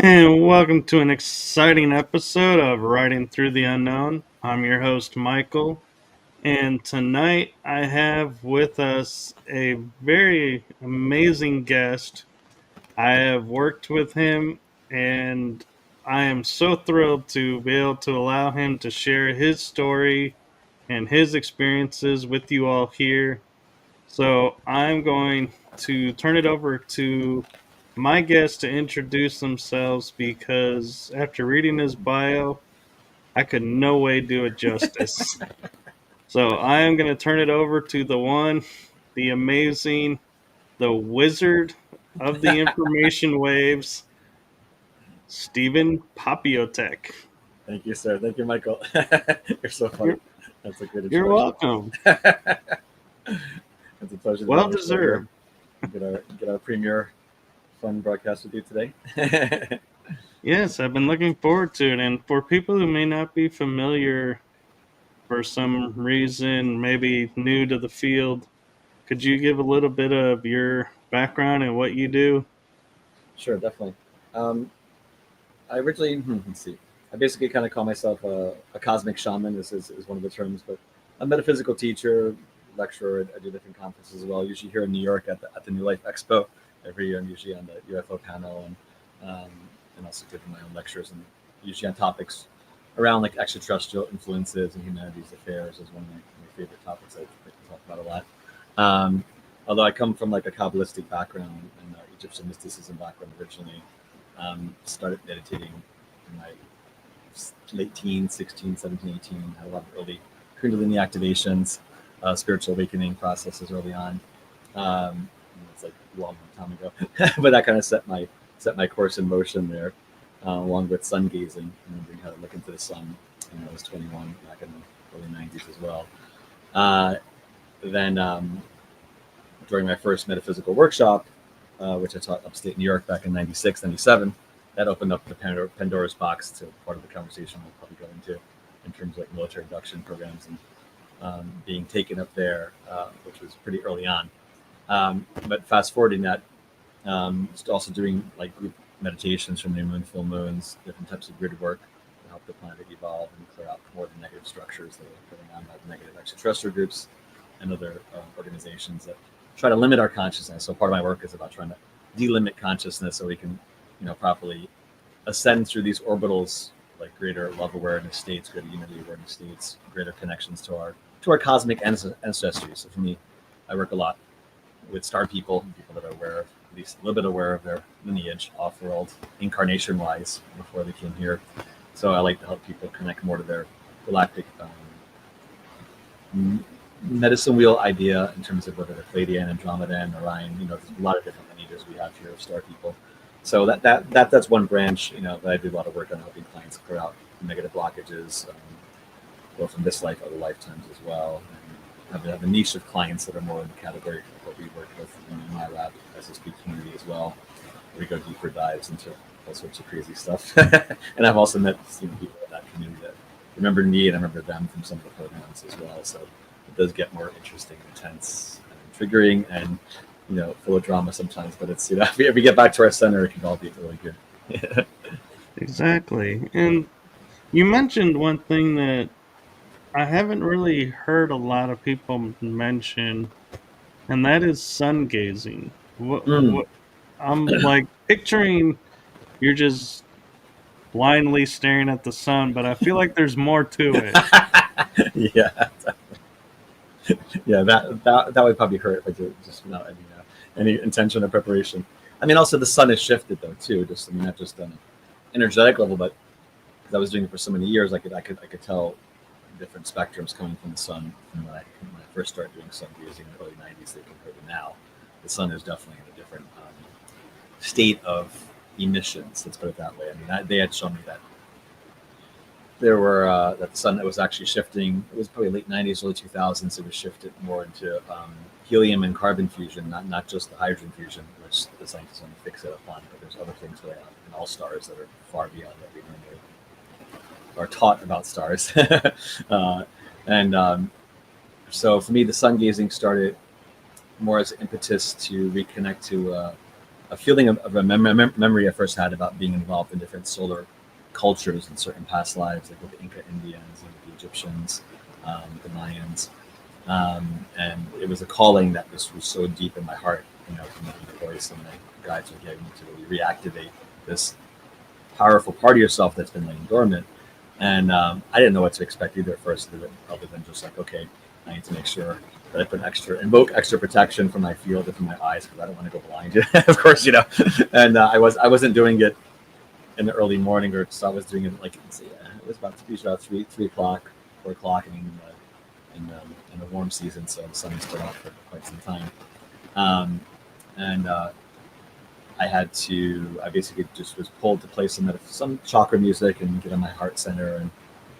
And welcome to an exciting episode of Riding Through the Unknown. I'm your host, Michael, and tonight I have with us a very amazing guest. I have worked with him, and I am so thrilled to be able to allow him to share his story and his experiences with you all here. So I'm going to turn it over to my guests to introduce themselves because after reading his bio, I could no way do it justice. So I am going to turn it over to the one, the amazing, the wizard of the information waves, Stephen Popiotek. Thank you, sir. Thank you, Michael. You're so funny. You're, That's a good you're introduction. welcome. It's a pleasure to be Well on the show here. deserved. Get our premier fun broadcast with you today. Yes, I've been looking forward to it. And for people who may not be familiar for some reason, maybe new to the field, could you give a little bit of your background and what you do? Sure, definitely. Um, I originally, let's see. I basically kind of call myself a cosmic shaman. This is one of the terms, but a metaphysical teacher, lecturer. I do different conferences as well. Usually here in New York at the new Life Expo every year. I'm usually on the UFO panel and also giving my own lectures and usually on topics around like extraterrestrial influences and humanities affairs is one of my favorite topics I like to talk about a lot. Although I come from like a Kabbalistic background and Egyptian mysticism background originally, started meditating in my late teens, 16, 17, 18, had a lot of early Kundalini activations, spiritual awakening processes early on. It's like a long time ago, but that kind of set my course in motion there, along with sun gazing, remembering how to look into the sun when I was 21 back in the early 90s as well. Then during my first metaphysical workshop, which I taught upstate New York back in 96, 97, that opened up the Pandora's box to part of the conversation we'll probably go into in terms of like military induction programs and being taken up there, which was pretty early on. But fast forwarding that, also doing like group meditations from new moon, full moons, different types of grid work to help the planet evolve and clear out more of the negative structures that are going on by the negative extraterrestrial groups and other organizations that try to limit our consciousness. So part of my work is about trying to delimit consciousness so we can, properly ascend through these orbitals, like greater love awareness states, greater unity awareness states, greater connections to our cosmic ancestry. So for me, I work a lot with star people that are aware of, at least a little bit aware of their lineage off-world, incarnation-wise, before they came here. So I like to help people connect more to their galactic medicine wheel idea in terms of whether they're Pleiadian, Andromedan, Orion. There's a lot of different lineages we have here of star people. So that's one branch, that I do a lot of work on helping clients clear out negative blockages, both in this life, other lifetimes as well. And have a niche of clients that are more in the category of what we work with in my lab as a speak community as well. We go deeper dives into all sorts of crazy stuff. And I've also met people in that community that remember me and I remember them from some of the programs as well. So it does get more interesting, intense, and triggering, and full of drama sometimes. But it's if we get back to our center, it can all be really good. Exactly. And you mentioned one thing that I haven't really heard a lot of people mention, and that is sun gazing. Mm. What I'm like picturing you're just blindly staring at the sun, but I feel like there's more to it. Yeah, yeah. That would probably hurt if I did just without any intention or preparation. I mean, also the sun has shifted though too. Not just on an energetic level, but because I was doing it for so many years, I could tell different spectrums coming from the sun from when I first started doing sun gazing in the early 90s compared to now. The sun is definitely in a different state of emissions. Let's put it that way. I mean, they had shown me that there were that the sun that was actually shifting. It was probably late 90s, early 2000s. It was shifted more into helium and carbon fusion, not just the hydrogen fusion, which the scientists only fix it upon, but there's other things going on in all stars that are far beyond what we normally are taught about stars. And so for me, the sun gazing started more as an impetus to reconnect to a feeling of a memory I first had about being involved in different solar cultures in certain past lives, like with the Inca Indians and the Egyptians, the Mayans. And it was a calling that was so deep in my heart, from the voice and the guides were giving me to really reactivate this powerful part of yourself that's been laying dormant. And I didn't know what to expect either at first, other than just like, okay, I need to make sure that I invoke extra protection from my field and from my eyes, because I don't want to go blind, of course, And I wasn't doing it in the early morning, or so I was doing it it was about to be about 3 o'clock, 4 o'clock, in the warm season, so the sun was still out for quite some time. I basically just was pulled to play some chakra music and get on my heart center and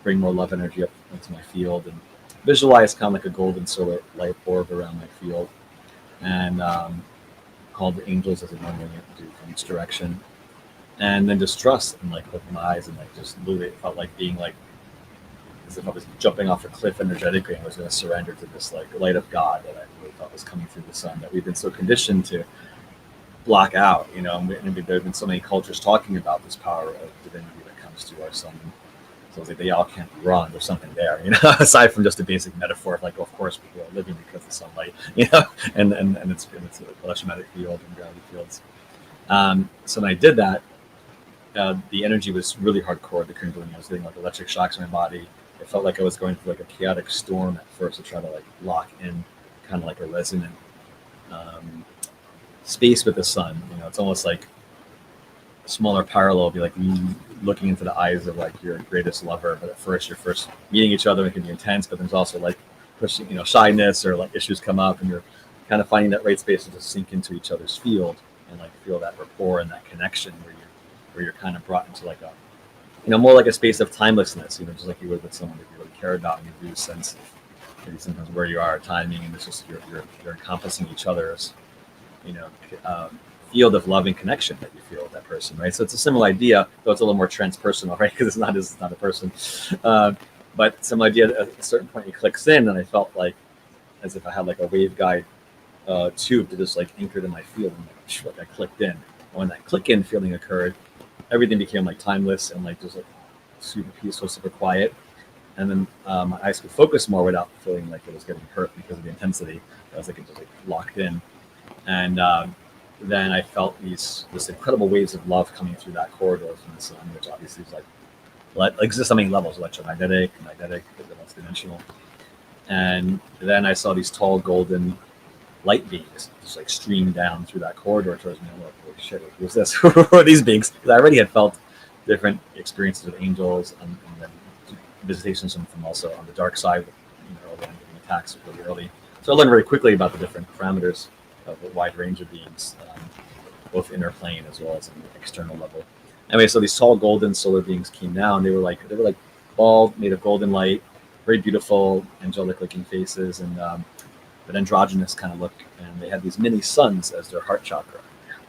bring more love energy up into my field and visualize kind of like a golden solar light orb around my field, and called the angels as I normally do from each direction, and then just trust and like open my eyes and like just literally it felt like being like as if I was jumping off a cliff energetically and was going to surrender to this like light of God that I really thought was coming through the sun, that we've been so conditioned to block out, and there have been so many cultures talking about this power of divinity that comes to our sun. So it's like they all can't be wrong. There's something there, aside from just a basic metaphor of like, of course, people are living because of sunlight, and it's a electromagnetic field and gravity fields. So when I did that, the energy was really hardcore. The Kundalini, I was getting like electric shocks in my body. It felt like I was going through like a chaotic storm at first to try to like lock in kind of like a resonant space with the sun. It's almost like a smaller parallel would be like looking into the eyes of like your greatest lover, but at first you're meeting each other, it can be intense, but there's also like pushing, shyness or like issues come up, and you're kind of finding that right space to just sink into each other's field and like feel that rapport and that connection where you're kind of brought into like a more like a space of timelessness, just like you would with someone that you really care about, and you do sense maybe sometimes where you are, timing, and it's just you're encompassing each other's field of loving connection that you feel with that person, right? So it's a similar idea, though it's a little more transpersonal, right? Because it's not a person, but some idea at a certain point it clicks in, and I felt like as if I had like a waveguide tube to just like anchor to my field, and like I clicked in. And when that click in feeling occurred, everything became like timeless and like just like super peaceful, super quiet, and then my eyes could focus more without feeling like it was getting hurt because of the intensity. I was like it just like locked in. And then I felt this incredible waves of love coming through that corridor from the sun, which obviously is like exists on many levels: electromagnetic, magnetic, multidimensional. And then I saw these tall golden light beings just like stream down through that corridor towards me. I'm like, holy shit, who's this? Who are these beings? Because I already had felt different experiences with angels and then visitations from also on the dark side, early on getting attacks really early. So I learned very quickly about the different parameters of a wide range of beings, both inner plane as well as on the external level. Anyway, so these tall golden solar beings came down. They were like bald, made of golden light, very beautiful, angelic looking faces, and but androgynous kind of look. And they had these mini suns as their heart chakra,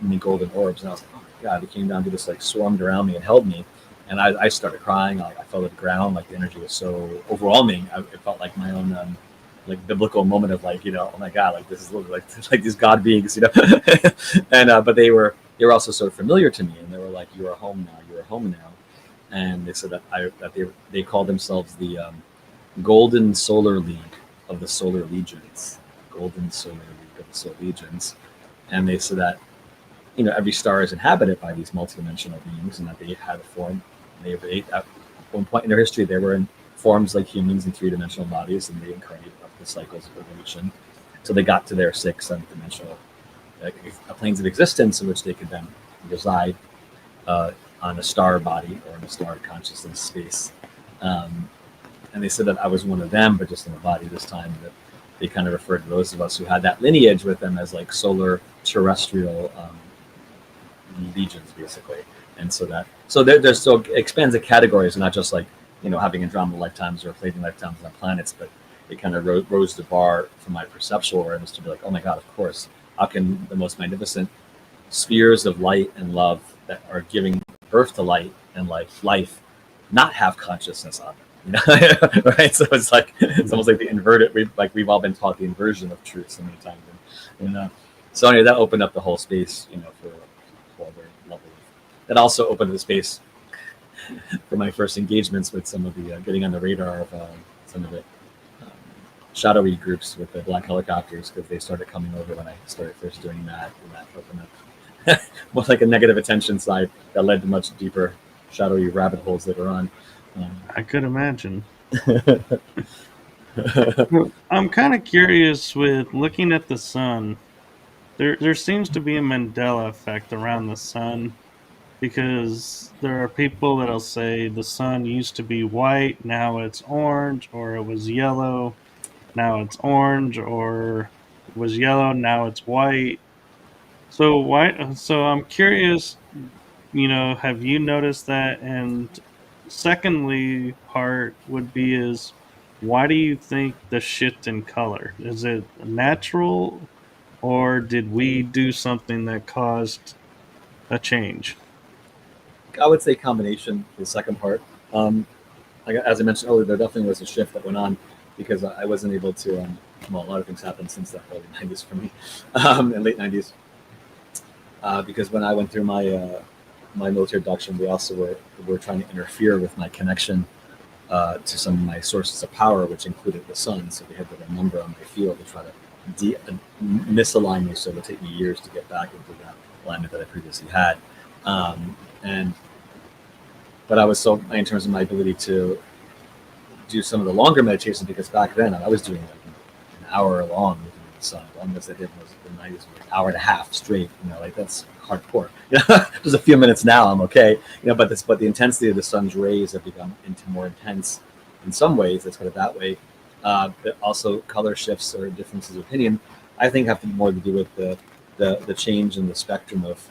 mini golden orbs. And I was like, oh my God, they came down to just like swarmed around me and held me. And I started crying. I fell to the ground. Like the energy was so overwhelming. It felt like my own like biblical moment of like, oh my God, like this is literally like these God beings, and but they were also so familiar to me, and they were like, you are home now. And they said that they called themselves the Golden Solar League of the Solar Legions, Golden Solar League of the Solar Legions. And they said that every star is inhabited by these multidimensional beings, and that they had a form. They at one point in their history they were in forms like humans in 3-dimensional bodies, and they incarnated up the cycles of evolution. So they got to their 6th, 7th dimensional planes of existence in which they could then reside on a star body or in a star consciousness space. And they said that I was one of them, but just in a body this time. That they kind of referred to those of us who had that lineage with them as like solar terrestrial legions, basically. And so there's still expands the categories, not just like having Andromeda lifetimes or Pleiadian lifetimes on planets, but it kind of rose the bar for my perceptual awareness to be like, oh my God, of course, how can the most magnificent spheres of light and love that are giving birth to light and life not have consciousness on it, right? So it's almost like the inverted. We've all been taught the inversion of truth so many times, and so anyway, that opened up the whole space, that also opened the space for my first engagements with some of the getting on the radar of some of the shadowy groups with the black helicopters, because they started coming over when I started first doing that, and that opened up more like a negative attention side that led to much deeper shadowy rabbit holes later on. I could imagine. I'm kind of curious with looking at the sun. There seems to be a Mandela effect around the sun, because there are people that'll say the sun used to be white, now it's orange, or it was yellow, now it's orange, or it was yellow, now it's white. So why? So I'm curious. Have you noticed that? And secondly, part would be is why do you think the shift in color? Is it natural, or did we do something that caused a change? I would say combination, the second part. As I mentioned earlier, there definitely was a shift that went on, because I wasn't able to, well, a lot of things happened since the early 90s for me, and late 90s. Because when I went through my my military induction, they also were trying to interfere with my connection to some of my sources of power, which included the sun. So they had to remember on my field to try to misalign me, so it would take me years to get back into that alignment that I previously had. But I was so, in terms of my ability to do some of the longer meditations, because back then I was doing like an hour long with the sun. The longest I did was the night was an hour and a half straight. Like that's hardcore. Just a few minutes now, I'm okay. But the intensity of the sun's rays have become more intense in some ways. Let's put it that way. But also color shifts or differences of opinion, I think, have more to do with the change in the spectrum of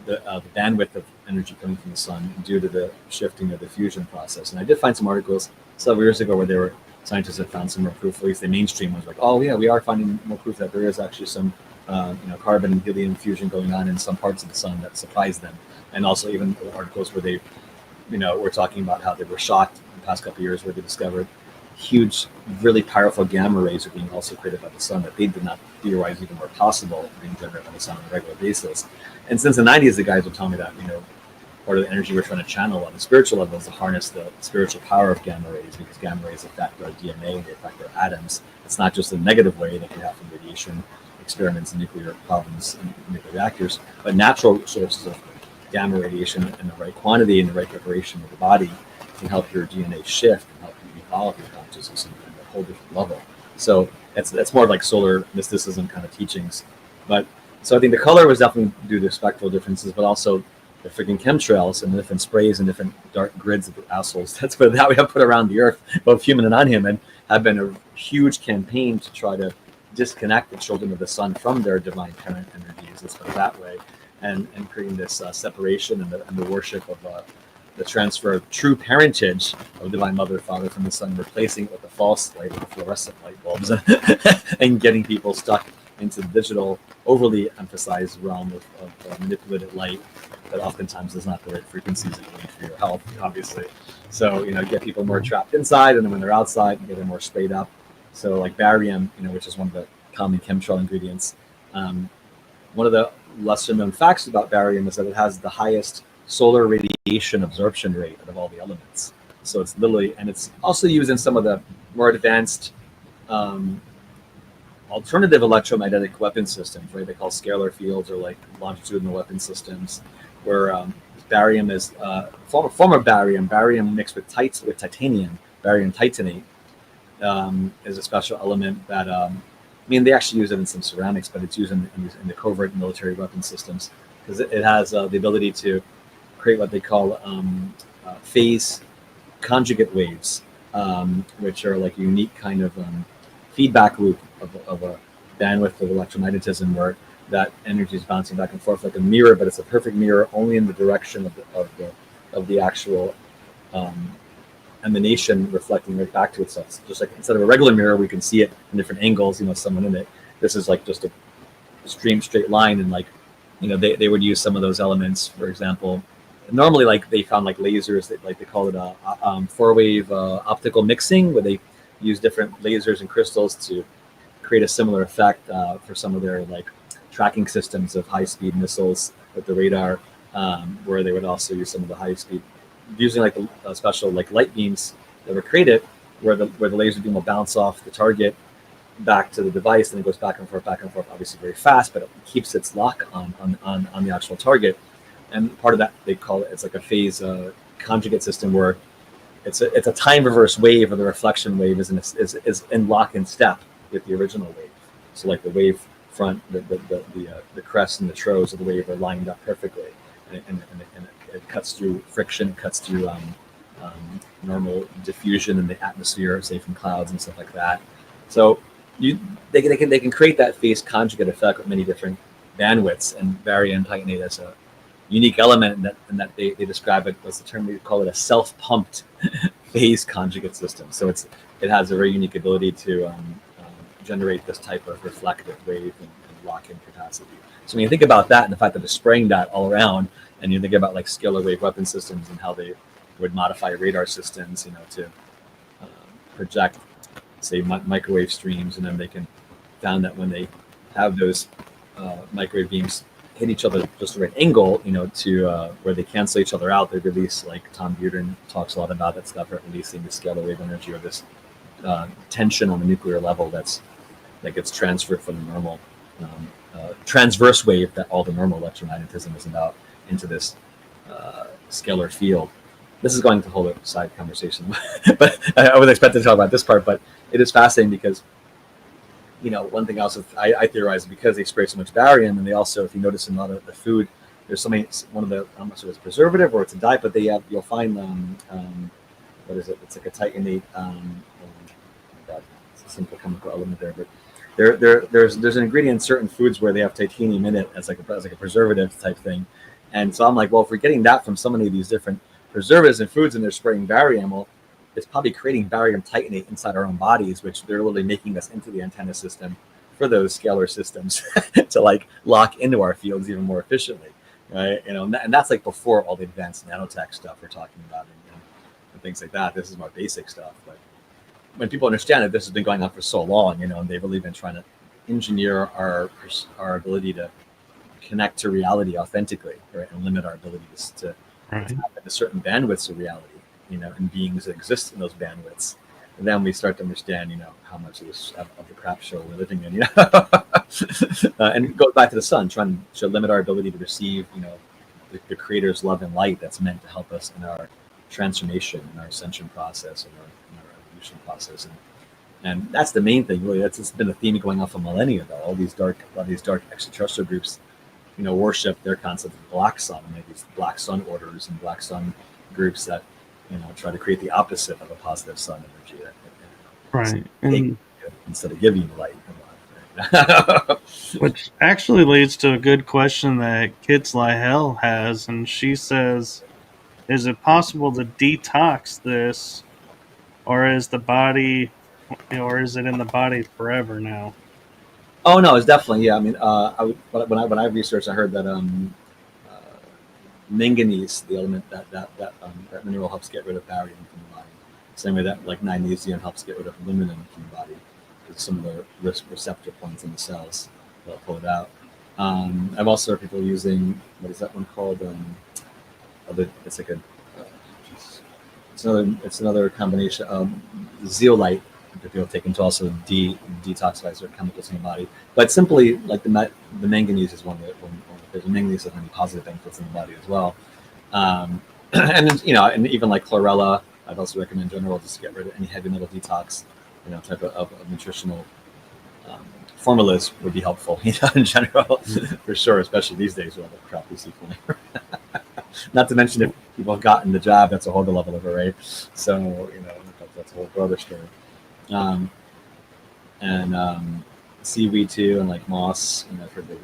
the bandwidth of energy coming from the sun due to the shifting of the fusion process. And I did find some articles several years ago where scientists had found some more proof. At least the mainstream was like, oh yeah, we are finding more proof that there is actually some carbon and helium fusion going on in some parts of the sun that surprised them. And also even articles where they were talking about how they were shocked in the past couple of years, where they discovered huge, really powerful gamma rays are being also created by the sun that they did not theorize even were possible being generated by the sun on a regular basis. And since the 90s, the guys would tell me that, part of the energy we're trying to channel on the spiritual level is to harness the spiritual power of gamma rays, because gamma rays affect our DNA and they affect our atoms. It's not just a negative way that we have from radiation experiments and nuclear problems and nuclear reactors, but natural sources of gamma radiation in the right quantity and the right preparation of the body can help your DNA shift and help you evolve your consciousness on a whole different level. So it's more like solar mysticism kind of teachings. But so I think the color was definitely due to spectral differences, but also the freaking chemtrails and the different sprays and different dark grids of the assholes that we have put around the earth, both human and non-human, have been a huge campaign to try to disconnect the children of the sun from their divine parent energies, let's put it that way, and creating this separation and the worship of the transfer of true parentage of divine mother, father from the sun, replacing it with the false light of the fluorescent light bulbs, and getting people stuck into the digital, overly emphasized realm of manipulated light that oftentimes is not the right frequencies that you need for your health, obviously. So, get people more trapped inside, and then when they're outside, you get them more sprayed up. So like barium, which is one of the common chemtrail ingredients. One of the lesser known facts about barium is that it has the highest solar radiation absorption rate out of all the elements. So it's literally, and it's also used in some of the more advanced alternative electromagnetic weapon systems, right? They call scalar fields, or like longitudinal weapon systems, where barium is form of barium mixed with titanium, barium titanate, is a special element that they actually use it in some ceramics, but it's used in the covert military weapon systems, because it has the ability to create what they call phase conjugate waves, which are like a unique kind of feedback loop of a bandwidth of electromagnetism, where that energy is bouncing back and forth like a mirror, but it's a perfect mirror only in the direction of the actual emanation, reflecting right back to itself. Just like instead of a regular mirror, we can see it in different angles, someone in it. This is like just a straight line, and like, they would use some of those elements, for example. Normally, like they found like lasers, they call it a 4-wave optical mixing, where they use different lasers and crystals to create a similar effect for some of their like tracking systems of high-speed missiles with the radar. where they would also use some of the high speed, using like the special like light beams that were created, where the laser beam will bounce off the target back to the device, and it goes back and forth, obviously very fast, but it keeps its lock on the actual target. And part of that, they call it's like a phase conjugate system, where it's a time reverse wave, or the reflection wave is in lock and step with the original wave. So like the wave front, the crest and the trows of the wave are lined up perfectly, and it cuts through friction, it cuts through normal diffusion in the atmosphere, say from clouds and stuff like that. So they can create that phase conjugate effect with many different bandwidths, and vary and tighten it as a unique element, and that they describe it, what's the term, we call it a self-pumped phase conjugate system. So it has a very unique ability to generate this type of reflective wave and lock-in capacity. So when you think about that, and the fact that it's spraying that all around, and you think about like scalar wave weapon systems and how they would modify radar systems, to project, say, microwave streams, and then they can found that when they have those microwave beams hit each other just the right angle, to where they cancel each other out, they release, like Tom Bearden talks a lot about that stuff, releasing the scalar wave energy, or this tension on the nuclear level that gets transferred from the normal transverse wave that all the normal electromagnetism is about into this scalar field. This is going to hold a side conversation, but I was expected to talk about this part. But it is fascinating because, one thing else I theorize, because they spray so much barium, and they also, if you notice in a lot of the food, there's so many, one of the, I'm not sure if it's preservative or it's a dye, but you'll find what is it? It's like a titanate. It's a simple chemical element there, but there's an ingredient in certain foods where they have titanium in it as like a preservative type thing. And so I'm like, well, if we're getting that from so many of these different preservatives and foods, and they're spraying barium, well, it's probably creating barium titanate inside our own bodies, which they're literally making us into the antenna system for those scalar systems to like lock into our fields even more efficiently, right? And that's like before all the advanced nanotech stuff we're talking about, and things like that. This is more basic stuff, but when people understand that this has been going on for so long, and they've really been trying to engineer our ability to connect to reality authentically, right, and limit our ability to tap into certain bandwidths of reality, and beings that exist in those bandwidths. And then we start to understand, how much of this of the crap show we're living in, and it goes back to the sun, trying to limit our ability to receive, the Creator's love and light that's meant to help us in our transformation, in our ascension process, in our evolution process. And that's the main thing, really. It's been a theme going on for millennia, though. All these dark extraterrestrial groups, worship their concept of black sun, and these black sun orders and black sun groups that, try to create the opposite of a positive sun energy. Right. And instead of giving you light. Which actually leads to a good question that Kids Lie Hell has, and she says, is it possible to detox this, or is the body, or is it in the body forever now? Oh no, it's definitely, yeah. I mean, when I researched, I heard that manganese, the element that mineral, helps get rid of barium from the body. Same way that like magnesium helps get rid of aluminum from the body, because some of the receptor points in the cells will pull it out. I've also heard people using, what is that one called? It's like it's another combination of zeolite that people take to also detoxify certain chemicals in the body. But simply, like the manganese is one of the manganese has many positive benefits in the body as well. And and even like chlorella, I'd also recommend in general, just to get rid of any heavy metal detox, type of nutritional formulas would be helpful, in general, for sure, especially these days with all the crap we see flying around. Not to mention, if people have gotten the job, that's a whole other level of array. So, that's a whole other story. And seaweed too, and like moss, I've heard that a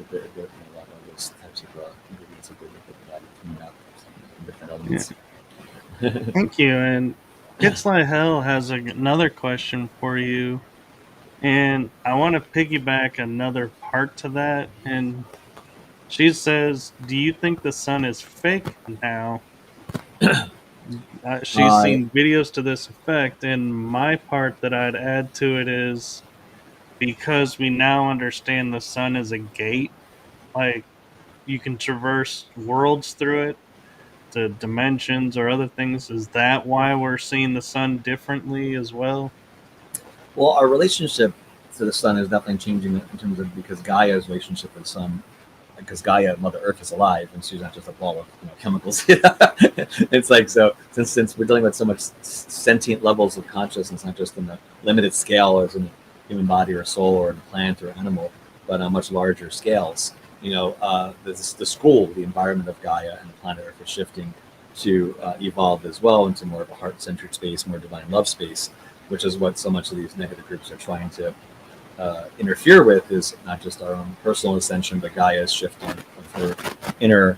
lot of those types of ingredients are good with the body cleaning up different elements. Yeah. Thank you. And Kids Lie Hell has another question for you. And I want to piggyback another part to that. And she says, do you think the sun is fake now? She's seen videos to this effect. And my part that I'd add to it is, because we now understand the sun is a gate, like you can traverse worlds through it, to dimensions or other things. Is that why we're seeing the sun differently as well? Well, our relationship to the sun is definitely changing in terms of, because Gaia's relationship with the sun, because Gaia, Mother Earth, is alive, and she's not just a ball of chemicals. It's like, so since we're dealing with so much sentient levels of consciousness, not just in the limited scale as in the human body or soul or in a plant or animal, but on much larger scales. The school, the environment of Gaia and the planet Earth is shifting to evolve as well into more of a heart-centered space, more divine love space, which is what so much of these negative groups are trying to interfere with, is not just our own personal ascension, but Gaia's shifting of her inner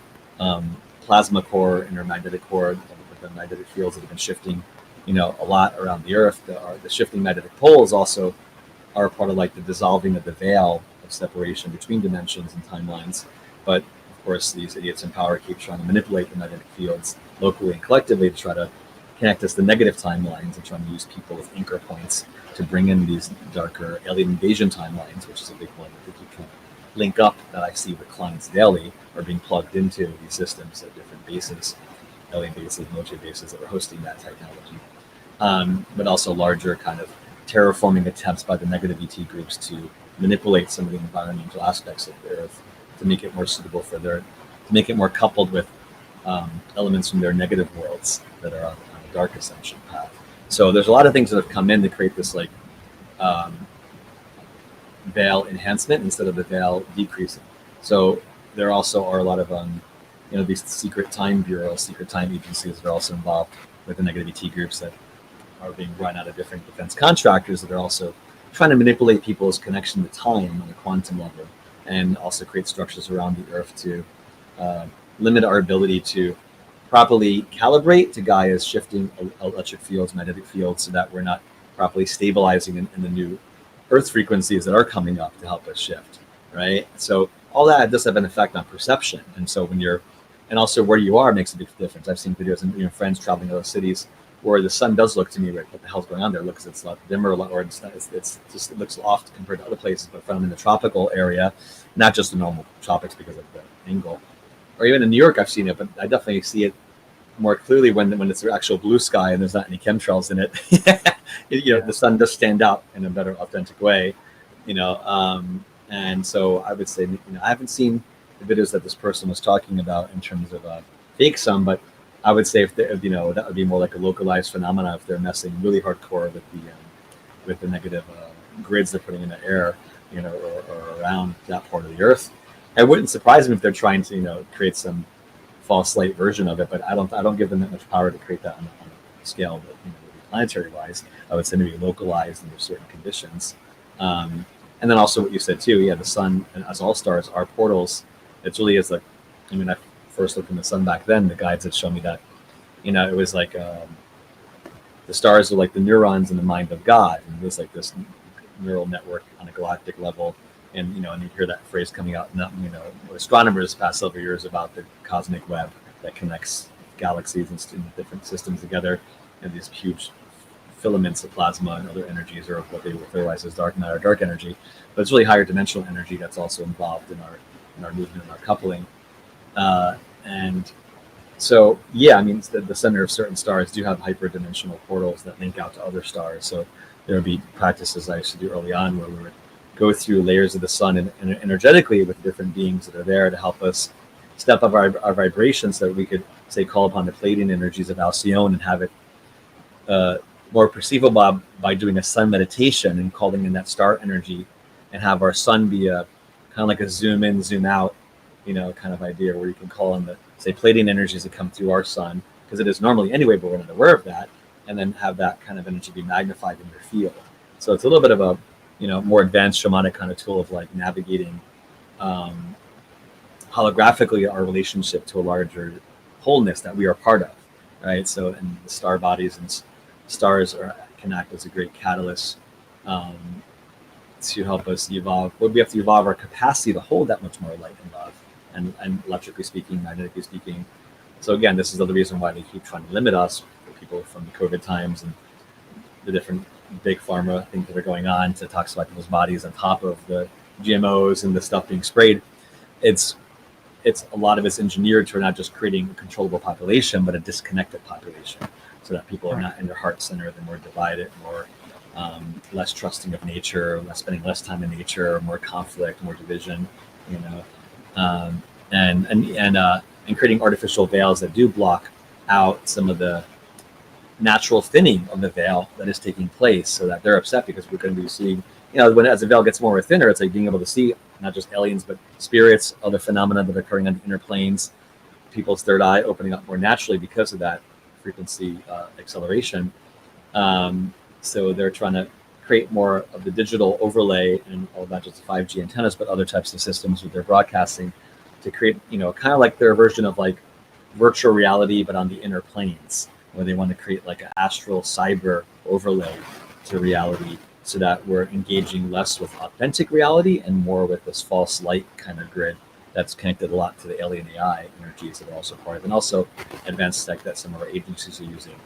plasma core, inner magnetic core, the magnetic fields that have been shifting, a lot around the Earth. The shifting magnetic poles also are part of like the dissolving of the veil of separation between dimensions and timelines. But of course, these idiots in power keep trying to manipulate the magnetic fields locally and collectively to try to connect us to negative timelines, and trying to use people as anchor points to bring in these darker alien invasion timelines, which is a big one that you can link up, that I see with clients daily, are being plugged into these systems at different bases, alien bases, military bases that are hosting that technology. But also larger kind of terraforming attempts by the negative ET groups to manipulate some of the environmental aspects of the Earth to make it more suitable for to make it more coupled with elements from their negative worlds that are on a dark ascension path. So there's a lot of things that have come in to create this like veil enhancement instead of the veil decreasing. So there also are a lot of these secret time bureaus, secret time agencies that are also involved with the negative ET groups that are being run out of different defense contractors that are also trying to manipulate people's connection to time on a quantum level, and also create structures around the Earth to limit our ability to properly calibrate to Gaia's shifting electric fields, magnetic fields, so that we're not properly stabilizing in the new Earth frequencies that are coming up to help us shift, right? So all that does have an effect on perception. And so and also where you are makes a big difference. I've seen videos and friends traveling to those cities where the sun does look to me, right, what the hell's going on there? It looks, it's a lot dimmer, or it looks off compared to other places. But if I'm in the tropical area, not just the normal tropics because of the angle, or even in New York, I've seen it, but I definitely see it more clearly when it's the actual blue sky and there's not any chemtrails in it. The sun does stand out in a better, authentic way, and so I would say, I haven't seen the videos that this person was talking about in terms of fake sun, but I would say if that would be more like a localized phenomena if they're messing really hardcore with the negative grids they're putting in the air, or around that part of the Earth. It wouldn't surprise me if they're trying to create some false light version of it, but I don't give them that much power to create that on a scale that planetary wise. I would say maybe localized under certain conditions. And then also what you said too, the sun, and as all stars are portals. It really is like, I first looked in the sun back then, the guides had shown me that, it was like the stars are like the neurons in the mind of God, and it was like this neural network on a galactic level. And and you hear that phrase coming out, astronomers past several years about the cosmic web that connects galaxies and different systems together, and these huge filaments of plasma and other energies, or what they realize as dark matter, dark energy. But it's really higher dimensional energy that's also involved in our movement and our coupling. And so, the center of certain stars do have hyperdimensional portals that link out to other stars. So there would be practices I used to do early on where we would go through layers of the sun and energetically with different beings that are there to help us step up our vibrations, so that we could, say, call upon the Pleiadian energies of Alcyone and have it more perceivable by doing a sun meditation and calling in that star energy, and have our sun be a kind of like a zoom in, zoom out, kind of idea where you can call in the, say, Pleiadian energies that come through our sun, because it is normally anyway, but we're not aware of that, and then have that kind of energy be magnified in your field. So it's a little bit of a more advanced shamanic kind of tool of like navigating holographically our relationship to a larger wholeness that we are part of, right? So, and the star bodies and stars can act as a great catalyst to help us evolve. But we have to evolve our capacity to hold that much more light and love, and electrically speaking, magnetically speaking. So again, this is the other reason why they keep trying to limit us, for people from the COVID times and the different big pharma things that are going on to toxify people's bodies on top of the GMOs and the stuff being sprayed. It's it's a lot of it's engineered to not just creating a controllable population, but a disconnected population, so that people are not in their heart center, they're more divided, more less trusting of nature, spending less time in nature, more conflict, more division, you know, and creating artificial veils that do block out some of the natural thinning of the veil that is taking place, so that they're upset because we're going to be seeing, as the veil gets more thinner, it's like being able to see not just aliens, but spirits, other phenomena that are occurring on the inner planes, people's third eye opening up more naturally because of that frequency acceleration. So they're trying to create more of the digital overlay and all not just the 5G antennas, but other types of systems with their broadcasting to create, kind of like their version of like virtual reality, but on the inner planes, where they want to create like an astral cyber overlay to reality, so that we're engaging less with authentic reality and more with this false light kind of grid that's connected a lot to the alien AI energies that are also part of, and also advanced tech that some of our agencies are using.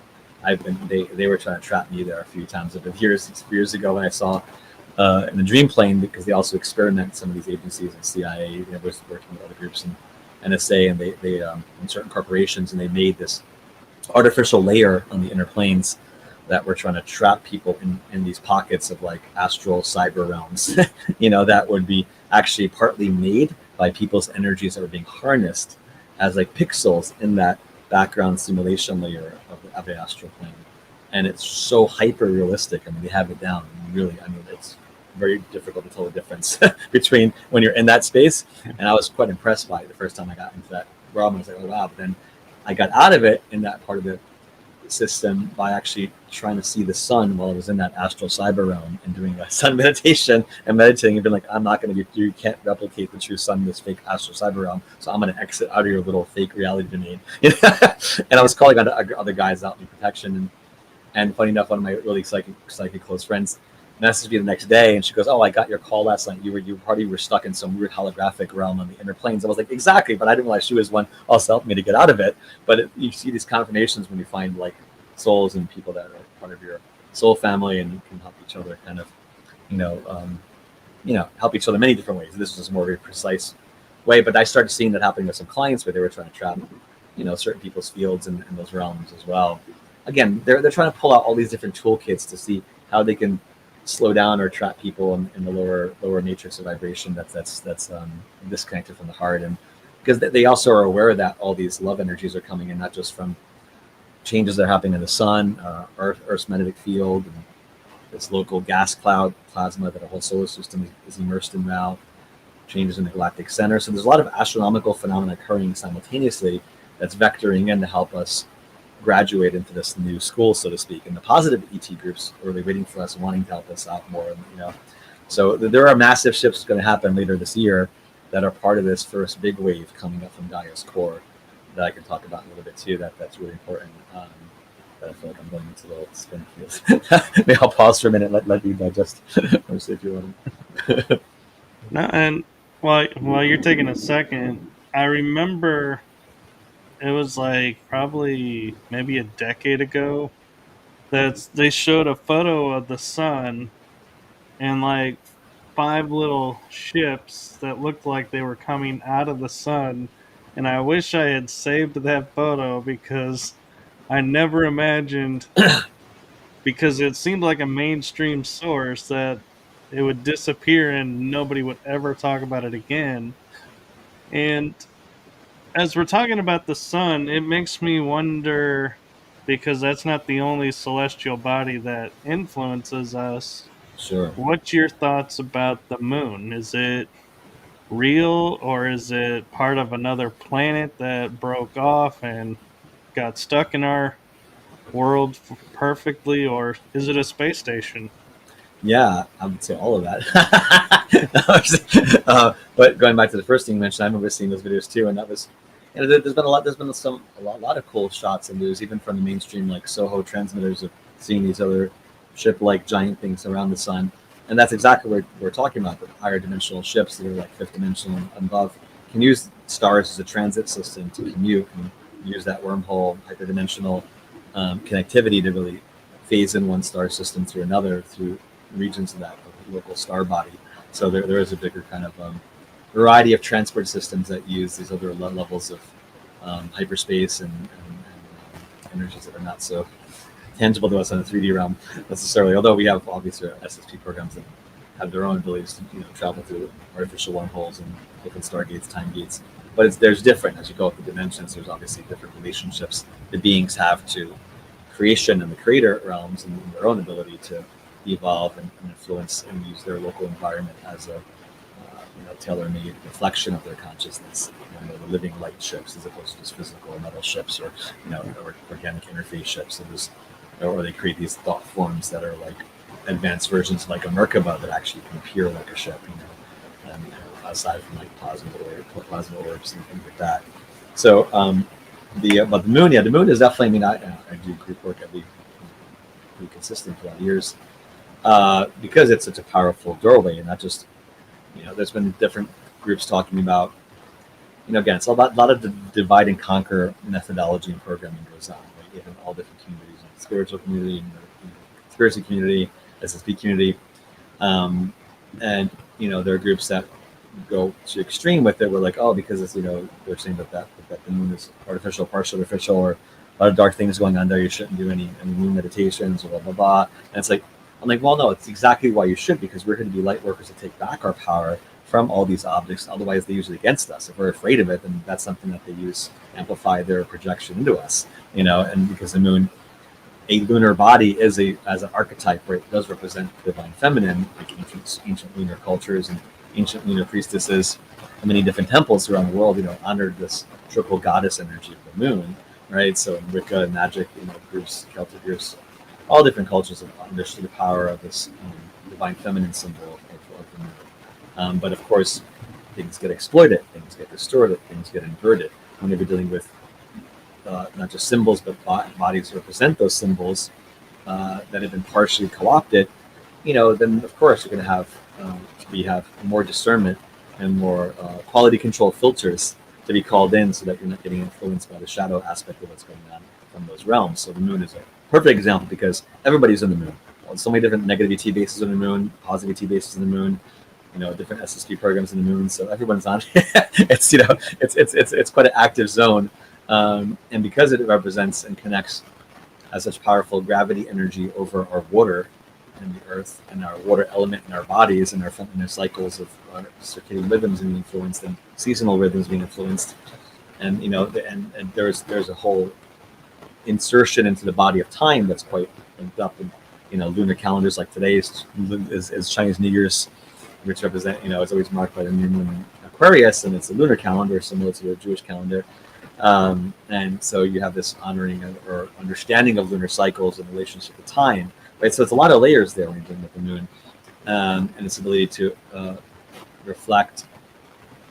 They were trying to trap me there a few times. I've been years ago when I saw in the dream plane, because they also experiment some of these agencies and CIA, was working with other groups and NSA, and they in certain corporations, and they made this artificial layer on the inner planes that we're trying to trap people in these pockets of like astral cyber realms, that would be actually partly made by people's energies that were being harnessed as like pixels in that background simulation layer of the astral plane. And it's so hyper realistic. I mean, they have it down really. I mean, it's very difficult to tell the difference between when you're in that space. And I was quite impressed by it the first time I got into that realm. I was like, oh wow. But then I got out of it in that part of the system by actually trying to see the sun while I was in that astral cyber realm and doing a sun meditation and meditating and being like, I'm not going to be, you can't replicate the true sun in this fake astral cyber realm, so I'm going to exit out of your little fake reality domain. And I was calling on other guys out in protection, and funny enough, one of my really psychic close friends messaged me the next day, and she goes, oh, I got your call last night. You probably were stuck in some weird holographic realm on the inner planes. I was like, exactly, but I didn't realize she was one also helped me to get out of it. But you see these confirmations when you find like souls and people that are part of your soul family, and you can help each other kind of, help each other many different ways. This was more of a precise way, but I started seeing that happening with some clients where they were trying to trap, certain people's fields in those realms as well. Again, they're trying to pull out all these different toolkits to see how they can slow down or trap people in the lower matrix of vibration that's disconnected from the heart. And because they also are aware that all these love energies are coming in, not just from changes that are happening in the sun, Earth's magnetic field, and this local gas cloud plasma that our whole solar system is immersed in now, changes in the galactic center. So there's a lot of astronomical phenomena occurring simultaneously that's vectoring in to help us graduate into this new school, so to speak. And the positive ET groups are really waiting for us, wanting to help us out more. So there are massive shifts going to happen later this year that are part of this first big wave coming up from Gaia's core that I can talk about in a little bit too. That's really important. But I feel like I'm going into a little spin field. Maybe I'll pause for a minute, let you digest. Or see if you want. No, and while you're taking a second, I remember it was like probably maybe a decade ago that they showed a photo of the sun and like 5 little ships that looked like they were coming out of the sun. And I wish I had saved that photo, because I never imagined, because it seemed like a mainstream source, that it would disappear and nobody would ever talk about it again. And as we're talking about the sun, it makes me wonder, because that's not the only celestial body that influences us. Sure. What's your thoughts about the moon? Is it real, or is it part of another planet that broke off and got stuck in our world perfectly, or is it a space station? Yeah, I would say all of that. But going back to the first thing you mentioned, I remember seeing those videos too, and that was, there's been a lot of cool shots and news, even from the mainstream like Soho transmitters, of seeing these other ship-like giant things around the sun, and that's exactly what we're talking about. The higher dimensional ships that are like fifth dimensional and above can use stars as a transit system to commute, and use that wormhole hyperdimensional connectivity to really phase in one star system through another through regions of that local star body. So there is a bigger kind of variety of transport systems that use these other levels of hyperspace and energies that are not so tangible to us in the 3D realm necessarily. Although we have obviously SSP programs that have their own abilities to travel through artificial wormholes and different stargates, time gates. But there's different as you go up the dimensions. There's obviously different relationships the beings have to creation and the creator realms and their own ability to evolve and influence and use their local environment as a tailor-made reflection of their consciousness. The living light ships as opposed to just physical metal ships or or organic interface ships. Or they create these thought forms that are like advanced versions like a Merkaba that actually can appear like a ship, and aside from like plasma orbs and things like that. So but the moon is definitely. I do group work. I've been pretty consistent for a lot of years because it's such a powerful doorway, and not just there's been different groups talking about again it's a lot of the divide and conquer methodology and programming goes on. Right? You have all different communities, the spiritual community, conspiracy community, SSP community, and there are groups that go to extreme with it. We're like, oh, because it's they're saying that the moon is artificial, partially artificial, or a lot of dark things going on there. You shouldn't do any moon meditations or blah blah blah. And it's like I'm like, well, no, it's exactly why you should, because we're going to be light workers to take back our power from all these objects. Otherwise, they use it against us. If we're afraid of it, then that's something that they use to amplify their projection into us. And because the moon, a lunar body as an archetype, where it does represent the divine feminine, like ancient lunar cultures and ancient lunar priestesses, and many different temples around the world, honored this triple goddess energy of the moon, right? So in Wicca and magic, groups, Celtic groups, all different cultures have understood the power of this divine feminine symbol of the moon. But of course, things get exploited, things get distorted, things get inverted. Whenever you're dealing with not just symbols, but bodies represent those symbols that have been partially co-opted, then of course you're going to have more discernment and more quality control filters to be called in, so that you're not getting influenced by the shadow aspect of what's going on from those realms. So the moon is a perfect example because everybody's in the moon. Well, so many different negativity bases on the moon, positivity bases on the moon, different SSP programs in the moon. So everyone's on. It's quite an active zone, and because it represents and connects as such powerful gravity energy over our water and the earth and our water element in our bodies and our feminine cycles of our circadian rhythms being influenced and seasonal rhythms being influenced, and and there's a whole insertion into the body of time that's quite linked up in lunar calendars. Like today is Chinese New Year's, which represent it's always marked by the new moon in Aquarius, and it's a lunar calendar similar to the Jewish calendar, and so you have this honoring or understanding of lunar cycles in relationship to time, right? So it's a lot of layers there when you're dealing with the moon, and its ability to reflect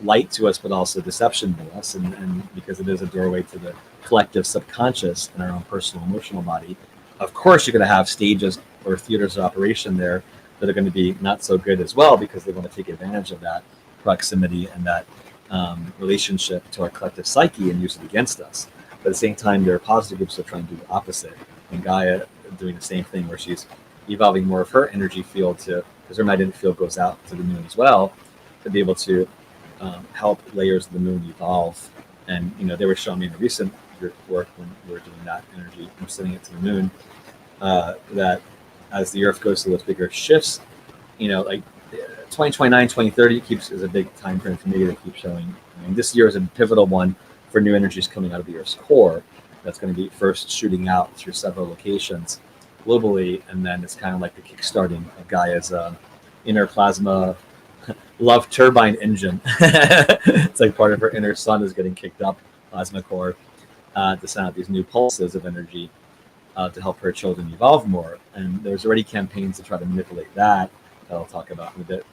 light to us, but also deception to us, and because it is a doorway to the collective subconscious in our own personal emotional body. Of course, you're going to have stages or theaters of operation there that are going to be not so good as well, because they want to take advantage of that proximity and that relationship to our collective psyche and use it against us. But at the same time, there are positive groups that are trying to do the opposite, and Gaia doing the same thing, where she's evolving more of her energy field because her magnetic field goes out to the moon as well, to be able to help layers of the moon evolve. And they were showing me in a recent work when we were doing that energy and sending it to the moon, that as the earth goes through those bigger shifts, like 2029, 2030 is a big time frame for me to keep showing. This year is a pivotal one for new energies coming out of the Earth's core. That's going to be first shooting out through several locations globally, and then it's kind of like the kickstarting of Gaia's inner plasma love turbine engine. It's like part of her inner sun is getting kicked up, plasma core, to send out these new pulses of energy to help her children evolve more. And there's already campaigns to try to manipulate that I'll talk about in a bit.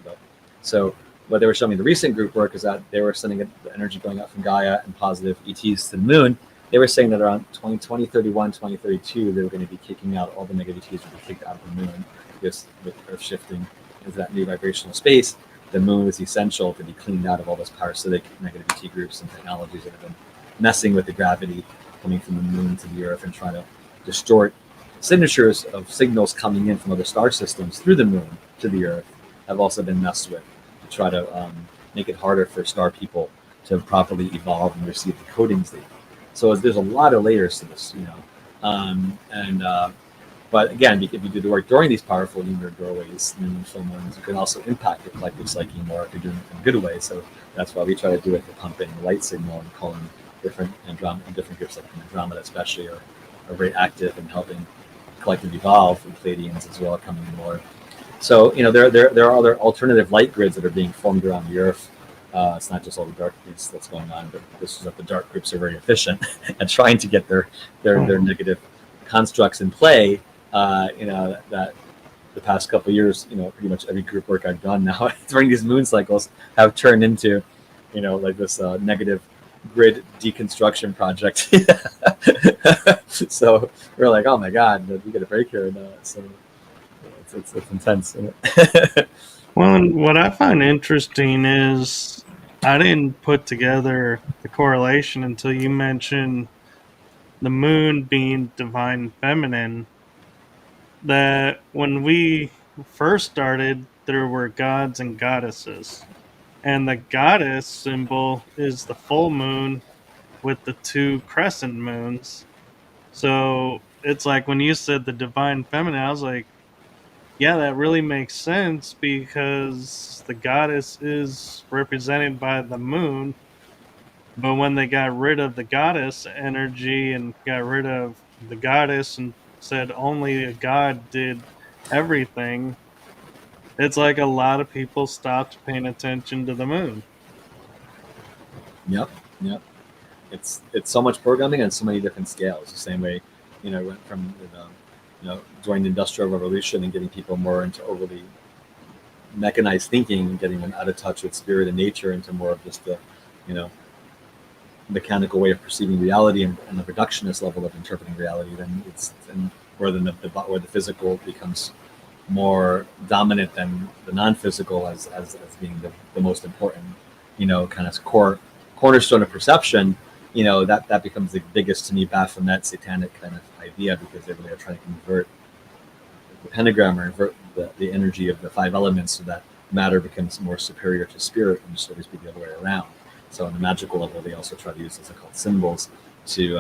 So what they were showing me the recent group work is that they were sending the energy going out from Gaia and positive ETs to the moon. They were saying that around 2031, 2032, they were going to be kicking out all the negative ETs would be kicked out of the moon. Just with Earth shifting into that new vibrational space, the moon was essential to be cleaned out of all those parasitic negative ET groups and technologies that have been messing with the gravity coming from the moon to the Earth and trying to distort signatures of signals coming in from other star systems through the moon to the Earth have also been messed with to try to make it harder for star people to properly evolve and receive the codings they need. So there's a lot of layers to this, but again, if you do the work during these powerful lunar doorways, lunar full moons, you can also impact the collective psyche more if you're doing it in a good way. So that's why we try to do it to pump in the light signal and call in different groups like Andromeda especially are very active in helping collective evolve, and Pleiadians as well are coming in more. So there are other alternative light grids that are being formed around the Earth. It's not just all the dark grids that's going on, but this is that the dark groups are very efficient at trying to get their negative constructs in play. That the past couple of years, pretty much every group work I've done now during these moon cycles have turned into, like this negative grid deconstruction project. So we're like, oh my God, we get a break here. So it's intense. Well, and what I find interesting is I didn't put together the correlation until you mentioned the moon being divine feminine. That when we first started, there were gods and goddesses. And the goddess symbol is the full moon with the two crescent moons. So it's like when you said the divine feminine, I was like, yeah, that really makes sense because the goddess is represented by the moon. But when they got rid of the goddess energy and got rid of the goddess and said only a god did everything, it's like a lot of people stopped paying attention to the moon. Yep. It's so much programming on so many different scales. The same way, went from during the Industrial Revolution and getting people more into overly mechanized thinking and getting them out of touch with spirit and nature into more of just the mechanical way of perceiving reality and the reductionist level of interpreting reality. Then where the physical becomes more dominant than the non-physical as being the most important, kind of cornerstone of perception. That becomes the biggest, to me, Baphomet satanic kind of idea, because they really are trying to convert the pentagram or invert the energy of the five elements so that matter becomes more superior to spirit, and just always be the other way around. So on the magical level, they also try to use these occult symbols to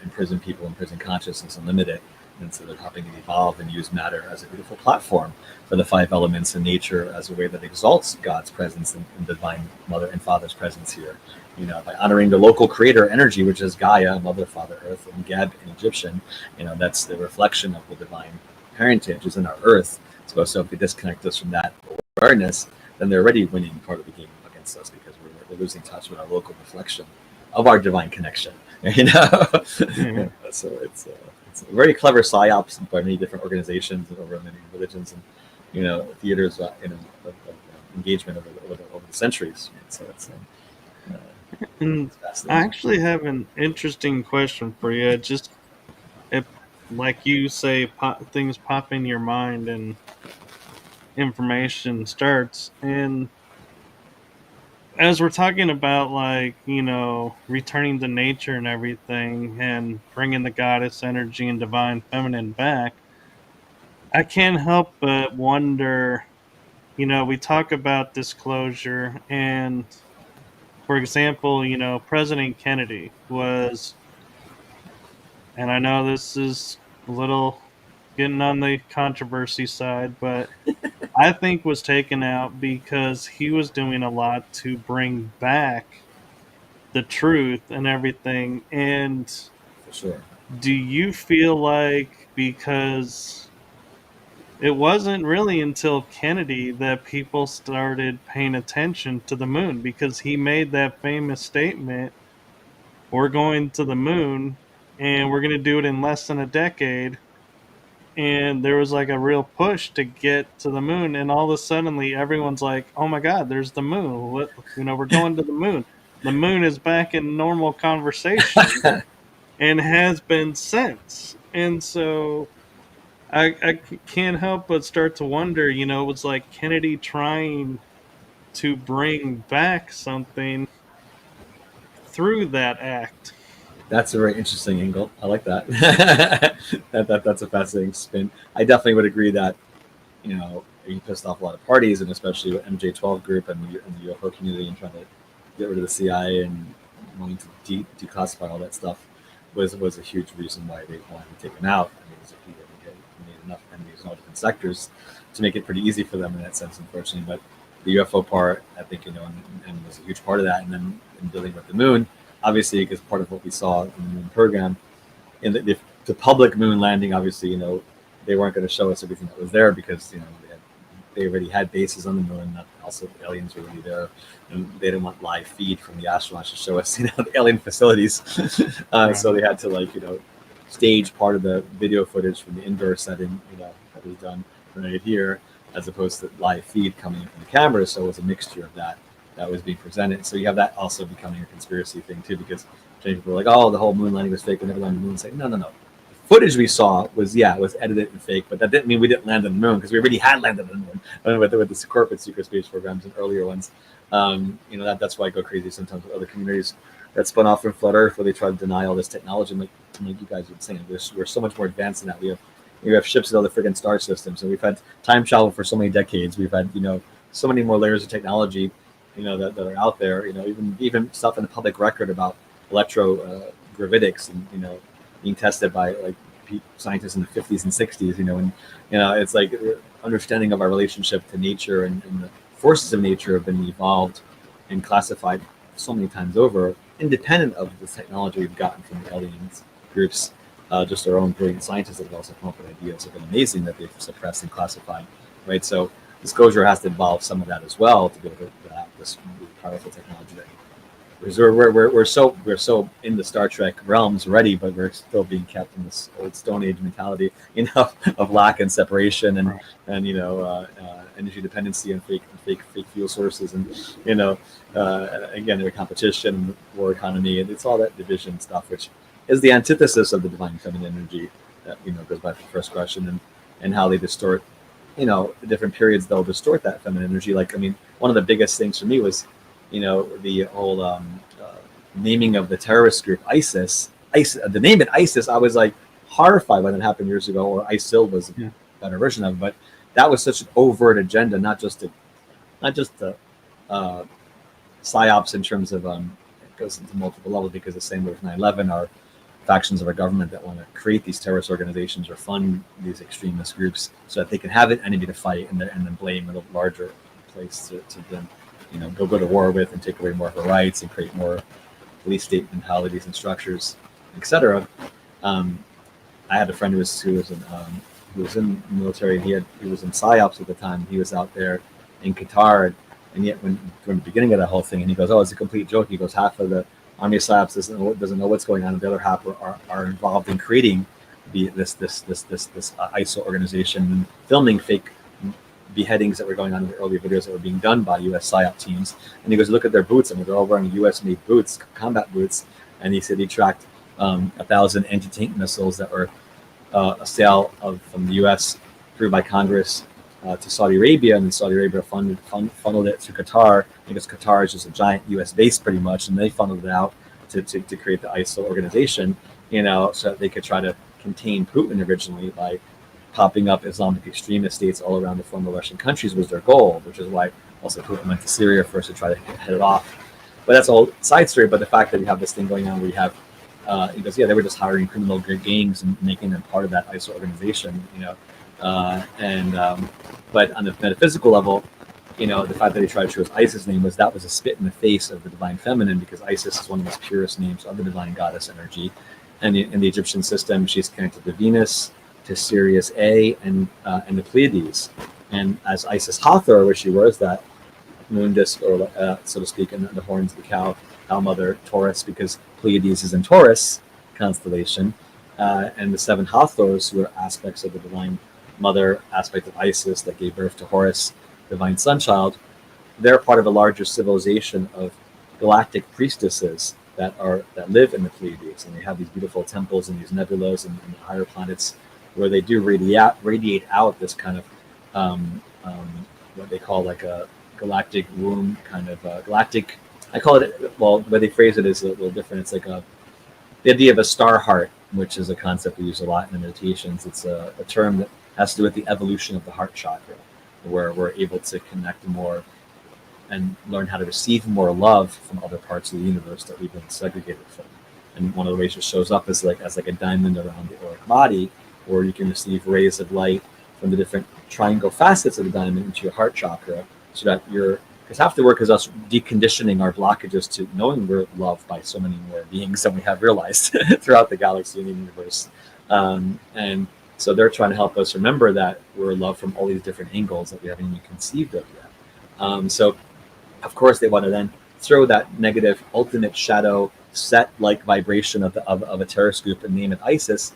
imprison people, imprison consciousness, and limit it. And so they're helping to evolve and use matter as a beautiful platform for the five elements and nature as a way that exalts God's presence and divine mother and father's presence here. By honoring the local creator energy, which is Gaia, Mother, Father, Earth, and Geb in Egyptian. That's the reflection of the divine parentage is in our Earth. So if we disconnect us from that awareness, then they're already winning part of the game against us, because we're losing touch with our local reflection of our divine connection. Mm-hmm. So it's a very clever psyops by many different organizations and over many religions and theaters of engagement over the centuries. So it's And I actually have an interesting question for you. Like you say, things pop in your mind and information starts. And as we're talking about, like, returning to nature and everything and bringing the goddess energy and divine feminine back, I can't help but wonder, we talk about disclosure. And for example, President Kennedy was, and I know this is a little getting on the controversy side, but I think was taken out because he was doing a lot to bring back the truth and everything. And for sure. do you feel like, because it wasn't really until Kennedy that people started paying attention to the moon, because he made that famous statement, we're going to the moon and we're going to do it in less than a decade. And there was like a real push to get to the moon, and all of a sudden everyone's like, oh my God, there's the moon. We're going to the moon. The moon is back in normal conversation and has been since. And so I can't help but start to wonder, it was like Kennedy trying to bring back something through that act. That's a very interesting angle. I like that. That's a fascinating spin. I definitely would agree that he pissed off a lot of parties, and especially with MJ12 group and the UFO community, and trying to get rid of the CIA and wanting to declassify all that stuff was a huge reason why they wanted to take him out. I mean, he made enough enemies in all different sectors to make it pretty easy for them in that sense, unfortunately. But the UFO part, I think, and was a huge part of that. And then in dealing with the moon, obviously, because part of what we saw in the moon program, in the public moon landing, obviously, they weren't going to show us everything that was there because, they already had bases on the moon. Also, the aliens were already there, and they didn't want live feed from the astronauts to show us, the alien facilities. So they had to, stage part of the video footage from the indoor setting, that was done right here, as opposed to live feed coming in from the cameras. So it was a mixture of that was being presented. So you have that also becoming a conspiracy thing too, because people were like, "Oh, the whole moon landing was fake. We never landed on the moon." It's like, no. Footage we saw was edited and fake, but that didn't mean we didn't land on the moon, because we already had landed on the moon with the corporate secret space programs and earlier ones. That's why I go crazy sometimes with other communities that spun off from Flat Earth, where they try to deny all this technology. I'm like you guys are saying, we're so much more advanced than that. We have ships in all the friggin' star systems, and we've had time travel for so many decades. We've had so many more layers of technology that are out there. Even stuff in the public record about electrogravitics and being tested by scientists in the 50s and 60s, and it's like understanding of our relationship to nature and the forces of nature have been evolved and classified so many times over, independent of the technology we've gotten from the aliens groups. Just our own brilliant scientists that have also come up with ideas have been amazing that they've suppressed and classified, right? So disclosure has to involve some of that as well to be able to have this really powerful technology. We're so in the Star Trek realms already, but we're still being kept in this old Stone Age mentality, of lack and separation and energy dependency and fake fuel sources, and again, the competition, war economy, and it's all that division stuff, which is the antithesis of the divine feminine energy. That goes back to the first question, and how they distort, the different periods they'll distort that feminine energy. One of the biggest things for me was the whole naming of the terrorist group ISIS. The name it ISIS, I was like horrified when it happened years ago, or ISIL was a better version of it. But that was such an overt agenda, not just the psyops in terms of it goes into multiple levels, because the same with 9/11 are factions of our government that want to create these terrorist organizations or fund these extremist groups so that they can have an enemy to fight and then blame a larger place to then go to war with and take away more of her rights and create more police state mentalities and structures, etc. I had a friend who was in the military, and he was in psyops at the time. He was out there in Qatar, and yet from the beginning of that whole thing, and he goes, "Oh, it's a complete joke." He goes, "Half of the army of psyops doesn't know what's going on, and the other half are involved in creating this ISIL organization and filming fake beheadings that were going on in the early videos that were being done by U.S. PSYOP teams." And he goes, "Look at their boots. They're all wearing U.S.-made boots, combat boots." And he said he tracked 1,000 anti-tank missiles that were a sale from the U.S. approved by Congress to Saudi Arabia, and then Saudi Arabia funneled it to Qatar, because Qatar is just a giant U.S. base pretty much, and they funneled it out to create the ISIL organization, so that they could try to contain Putin originally by popping up Islamic extremist states all around the former Russian countries was their goal, which is why also Putin went to Syria first to try to head it off. But that's a whole side story. But the fact that you have this thing going on where you have, he goes, they were just hiring criminal gangs and making them part of that ISIL organization, but on the metaphysical level, the fact that he tried to choose Isis' name was a spit in the face of the divine feminine, because Isis is one of the most purest names of the divine goddess energy. And in the Egyptian system, she's connected to Venus, to Sirius A, and the Pleiades. And as Isis Hathor, where she wears that moon disc, or so to speak, and the horns of the cow mother, Taurus, because Pleiades is in Taurus constellation, and the 7 Hathors, who are aspects of the divine mother, aspect of Isis that gave birth to Horus, divine sun child. They're part of a larger civilization of galactic priestesses that live in the Pleiades, and they have these beautiful temples and these nebulas and the higher planets, where they do radiate out this kind of what they call like a galactic womb, kind of galactic. I call it, well, the way they phrase it is a little different. It's like the idea of a star heart, which is a concept we use a lot in the meditations. It's a term that has to do with the evolution of the heart chakra. where we're able to connect more and learn how to receive more love from other parts of the universe that we've been segregated from. And one of the ways it shows up is as a diamond around the auric body, where you can receive rays of light from the different triangle facets of the diamond into your heart chakra, so that because half the work is us deconditioning our blockages to knowing we're loved by so many more beings than we have realized throughout the galaxy and the universe. And so they're trying to help us remember that we're loved from all these different angles that we haven't even conceived of yet. So of course they want to then throw that negative ultimate shadow set like vibration of a terrorist group and name it ISIS.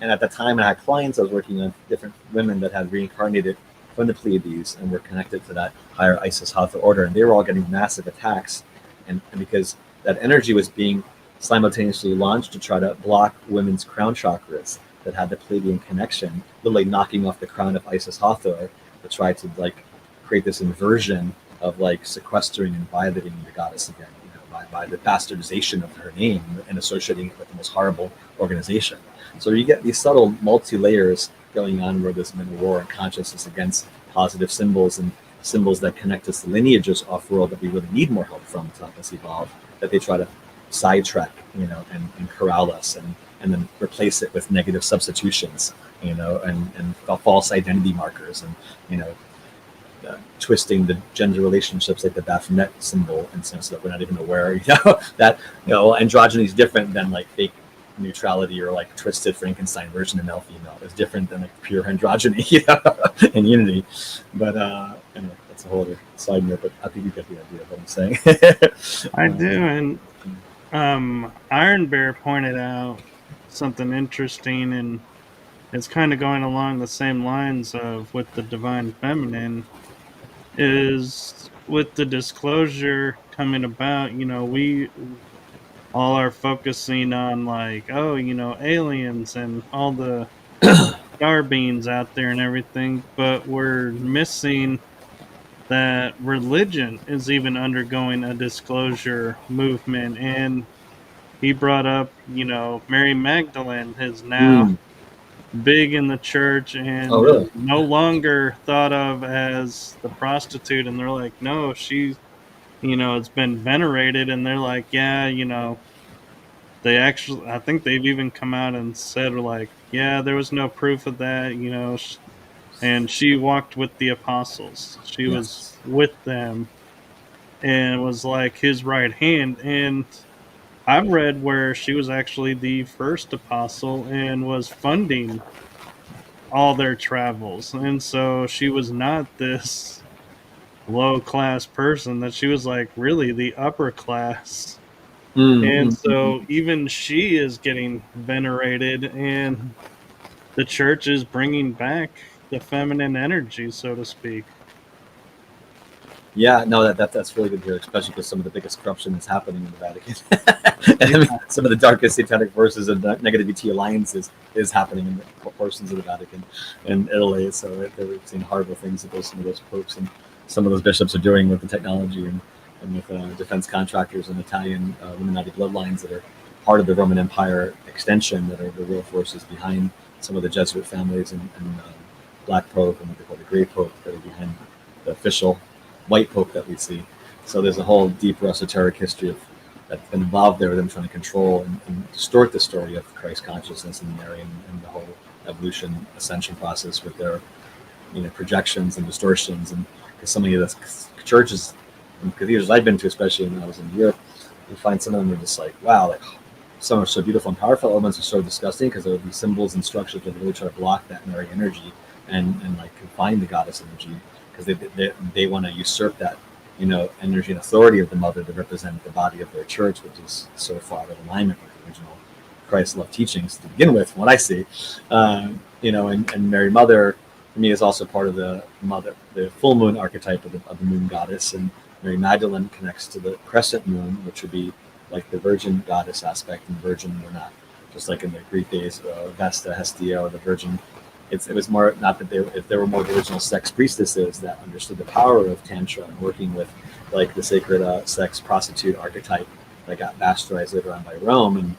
And at the time I had clients, I was working on different women that had reincarnated from the Pleiades and were connected to that higher Isis Hatha order, and they were all getting massive attacks, and because that energy was being simultaneously launched to try to block women's crown chakras that had the Pleiadian connection, literally knocking off the crown of Isis Hathor to try to create this inversion of sequestering and violating the goddess again, by the bastardization of her name and associating it with the most horrible organization. So you get these subtle multi-layers going on where there's been a war in consciousness against positive symbols and symbols that connect us to lineages off-world that we really need more help from to help us evolve, that they try to sidetrack, and corral us and then replace it with negative substitutions, and false identity markers, and twisting the gender relationships like the Baphomet symbol, and so that we're not even aware, that androgyny is different than fake neutrality or twisted Frankenstein version of male female. Is different than pure androgyny, and unity. But anyway, that's a whole other side note. But I think you get the idea of what I'm saying. I do, and Iron Bear pointed out something interesting, and it's kind of going along the same lines of with the divine feminine. Is with the disclosure coming about, we all are focusing on aliens and all the star beings out there and everything, but we're missing that religion is even undergoing a disclosure movement. And he brought up, Mary Magdalene is now big in the church and really? no longer thought of as the prostitute, and they're like, no, she's it's been venerated, and they're like, yeah, they actually, I think they've even come out and said yeah, there was no proof of that, and she walked with the apostles, she was with them and was his right hand. And I've read where she was actually the first apostle and was funding all their travels. And so she was not this low class person, that she was really the upper class. And so even she is getting venerated, and the church is bringing back the feminine energy, so to speak. Yeah, no, that's really good to hear, especially because some of the biggest corruption is happening in the Vatican. I mean, some of the darkest satanic forces and negativity alliances is happening in the portions of the Vatican and Italy. So they're seeing horrible things that some of those popes and some of those bishops are doing with the technology and with defense contractors and Italian Illuminati bloodlines that are part of the Roman Empire extension, that are the real forces behind some of the Jesuit families and Black Pope and what they call the Gray Pope, that are behind the official white Pope that we see. So there's a whole deeper esoteric history that's been involved there with them trying to control and distort the story of Christ consciousness and Mary and the whole evolution ascension process with their projections and distortions. And because so many of the churches and cathedrals I've been to, especially when I was in Europe, you find some of them are just wow, some are so beautiful and powerful, other ones are so disgusting because there would be symbols and structures that really try to block that Mary energy and confine the goddess energy, because they want to usurp that energy and authority of the mother to represent the body of their church, which is so far out of alignment with the original Christ love teachings to begin with, from what I see. And Mary Mother for me is also part of the full moon archetype of the moon goddess, and Mary Magdalene connects to the crescent moon, which would be the virgin goddess aspect, and virgin or not, just like in the Greek days, Vesta, Hestia, or the virgin. It was more, not that if there were more original sex priestesses that understood the power of Tantra and working with the sacred sex prostitute archetype that got bastardized later on by Rome and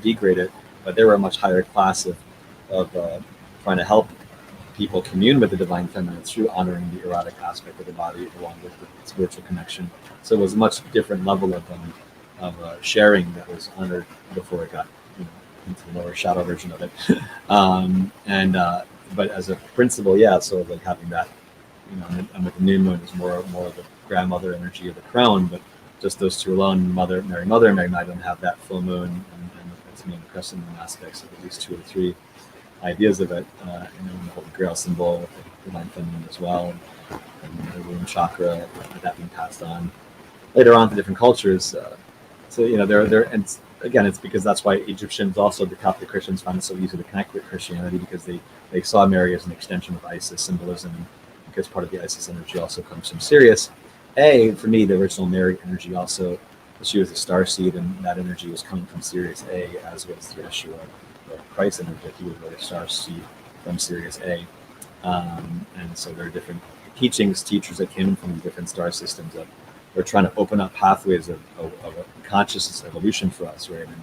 degraded, but they were a much higher class of trying to help people commune with the divine feminine through honoring the erotic aspect of the body along with the spiritual connection. So it was a much different level of sharing that was honored before it got, you know, into the lower shadow version of it. But as a principle, yeah, so like having that, you know, and with the new moon is more of the grandmother energy of the crown, but just those two alone, Mary Mother and Mary Magdalene, have that full moon and its main crescent moon aspects of at least 2 or 3 ideas of it, and then the Holy Grail symbol with the divine feminine as well, and the womb chakra, that being passed on later on to different cultures. So you know, and again, it's because that's why Egyptians, also the Catholic Christians, found it so easy to connect with Christianity, because they saw Mary as an extension of Isis symbolism, and because part of the Isis energy also comes from Sirius. For me, the original Mary energy also, she was a star seed, and that energy was coming from Sirius A, as was the Yeshua, the Christ energy. He was really a star seed from Sirius A. And so there are different teachers that came from the different star systems that were trying to open up pathways of a consciousness evolution for us, right? And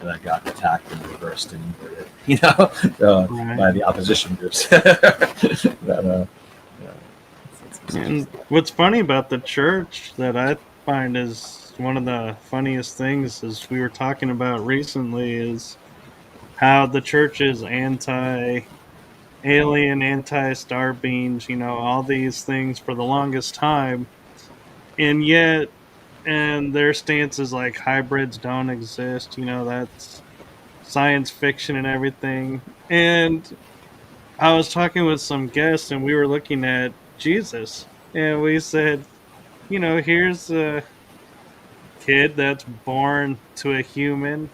that got attacked and reversed and inverted, you know, by the opposition groups. And what's funny about the church that I find is one of the funniest things, as we were talking about recently, is how the church is anti-alien, anti-star beings, you know, all these things for the longest time. And yet, and their stance is like hybrids don't exist, you know, that's science fiction and everything. And I was talking with some guests and we were looking at Jesus, and we said, you know, here's a kid that's born to a human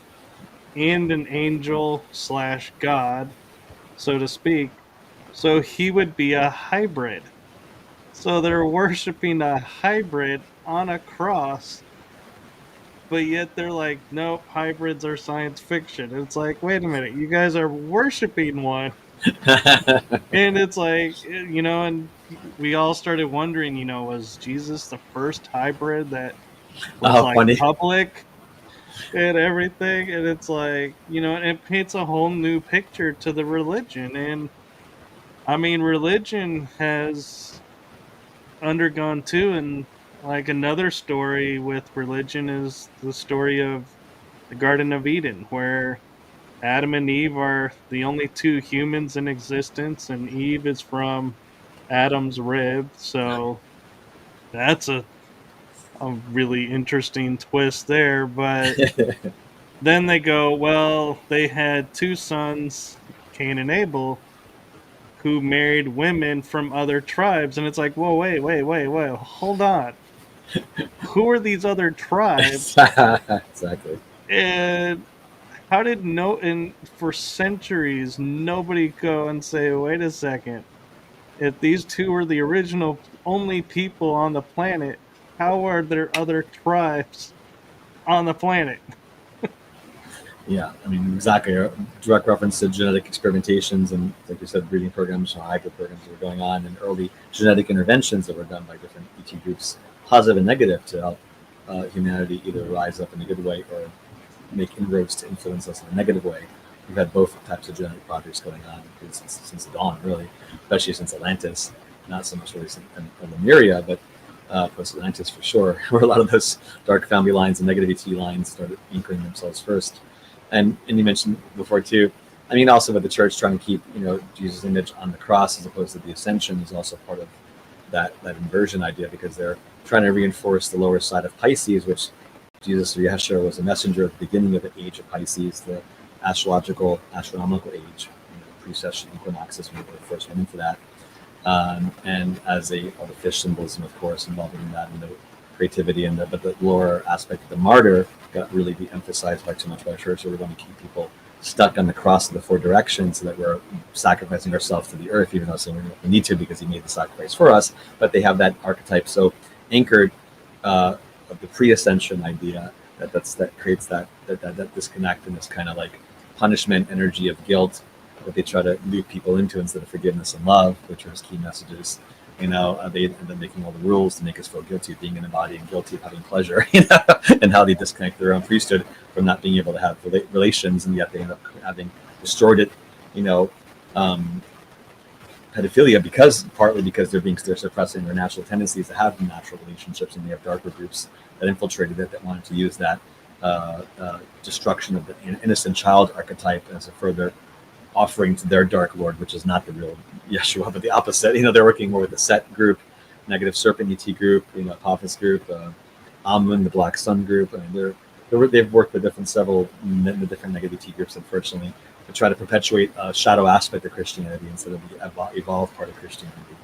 and an angel slash God, so to speak. So he would be a hybrid. So they're worshiping a hybrid on a cross, but yet they're like, nope, hybrids are science fiction. It's like, wait a minute, you guys are worshiping one. And it's like, you know, and we all started wondering, you know, was Jesus the first hybrid that was like funny. public and everything? And it's like, you know, it paints a whole new picture to the religion. And I mean, religion has undergone too, and like another story with religion is the story of the Garden of Eden, where Adam and Eve are the only 2 humans in existence, and Eve is from Adam's rib. So that's a really interesting twist there. But then they go, well, they had 2 sons, Cain and Abel, who married women from other tribes. And it's like, whoa, wait, hold on. Who are these other tribes? Exactly. And how did and for centuries nobody go and say, wait a second, if these 2 are the original only people on the planet, how are there other tribes on the planet? Yeah, I mean, exactly. A direct reference to genetic experimentations and, like you said, breeding programs or hybrid programs that were going on, and early genetic interventions that were done by different ET groups, positive and negative, to help humanity either rise up in a good way or make inroads to influence us in a negative way. We've had both types of genetic projects going on since the dawn, really, especially since Atlantis. Not so much really since Lemuria, but post-Atlantis for sure, where a lot of those dark family lines and negative ET lines started anchoring themselves first. And you mentioned before too, I mean, also with the church trying to keep, you know, Jesus' image on the cross as opposed to the ascension is also part of that inversion idea, because they're trying to reinforce the lower side of Pisces, which Jesus or Yeshua was a messenger at the beginning of the age of Pisces, the astronomical age, you know, precession equinoxes when we were the first one into that. And as all the fish symbolism, of course, involving in that, and the creativity, and but the lower aspect of the martyr got really de-emphasized by too much by the church. So we're going to keep people stuck on the cross of the 4 directions, so that we're sacrificing ourselves to the earth, even though we need to, because he made the sacrifice for us. But they have that archetype so anchored of the pre-ascension idea that creates that disconnect and this kind of like punishment energy of guilt that they try to loop people into instead of forgiveness and love, which are his key messages. You know, they end up making all the rules to make us feel guilty of being in a body and guilty of having pleasure, you know, and how they disconnect their own priesthood from not being able to have relations, and yet they end up having distorted, you know, pedophilia partly because they're suppressing their natural tendencies to have natural relationships, and they have darker groups that infiltrated it that wanted to use that destruction of the innocent child archetype as a further offering to their dark lord, which is not the real Yeshua, but the opposite. They're working more with the Set group, Negative Serpent ET group, Apophis group, Amun, the Black Sun group. They've worked with several different negative ET groups, unfortunately, to try to perpetuate a shadow aspect of Christianity instead of the evolved part of Christianity.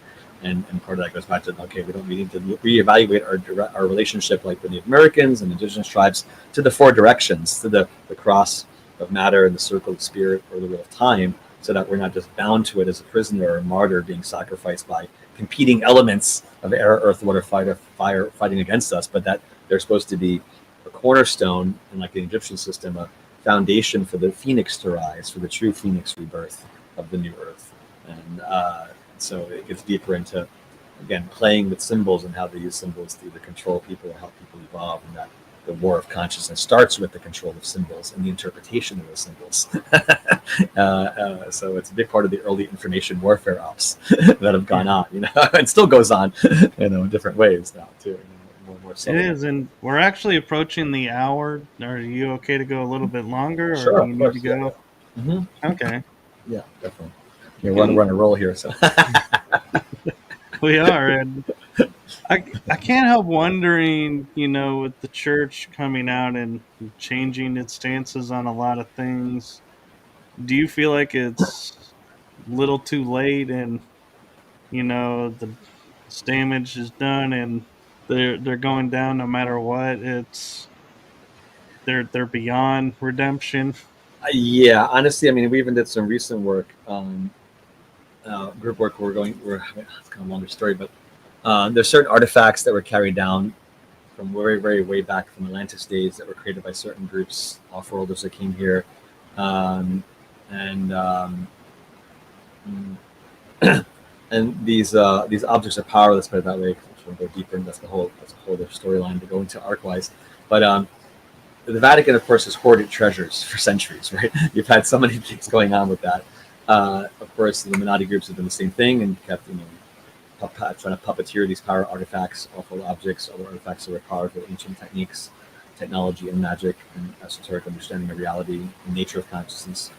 And part of that goes back to, we need to reevaluate our relationship, like the Native Americans and indigenous tribes, to the four directions, to the cross of matter and the circle of spirit, or the wheel of time, so that we're not just bound to it as a prisoner or a martyr being sacrificed by competing elements of air, earth, water, fire fighting against us, but that they're supposed to be a cornerstone, and like the Egyptian system, a foundation for the phoenix to rise, for the true phoenix rebirth of the new earth. And so it gets deeper into, again, playing with symbols and how they use symbols to either control people or help people evolve, and that the war of consciousness starts with the control of symbols and the interpretation of those symbols. So it's a big part of the early information warfare ops that have gone on, and still goes on, in different ways now too. More it is, and we're actually approaching the hour. Are you okay to go a little bit longer, or sure, do you need to go? Yeah. Mm-hmm. Okay. Yeah, definitely. We're on a roll here, so. We are, and I can't help wondering, with the church coming out and changing its stances on a lot of things, do you feel like it's a little too late, and the damage is done, and they're going down no matter what? They're beyond redemption. Yeah, honestly, we even did some recent work, group work. It's kind of a longer story, but there's certain artifacts that were carried down from very, very way back from Atlantis days that were created by certain groups, off-worlders that came here, and these objects are powerless, put it that way. If we go deeper, and that's a whole other storyline to go into arc-wise. But the Vatican, of course, has hoarded treasures for centuries, right? You've had so many things going on with that. Of course, the Illuminati groups have done the same thing and kept, trying to puppeteer these power artifacts, awful objects, other artifacts that are powerful ancient techniques, technology, and magic, and esoteric understanding of reality and nature of consciousness.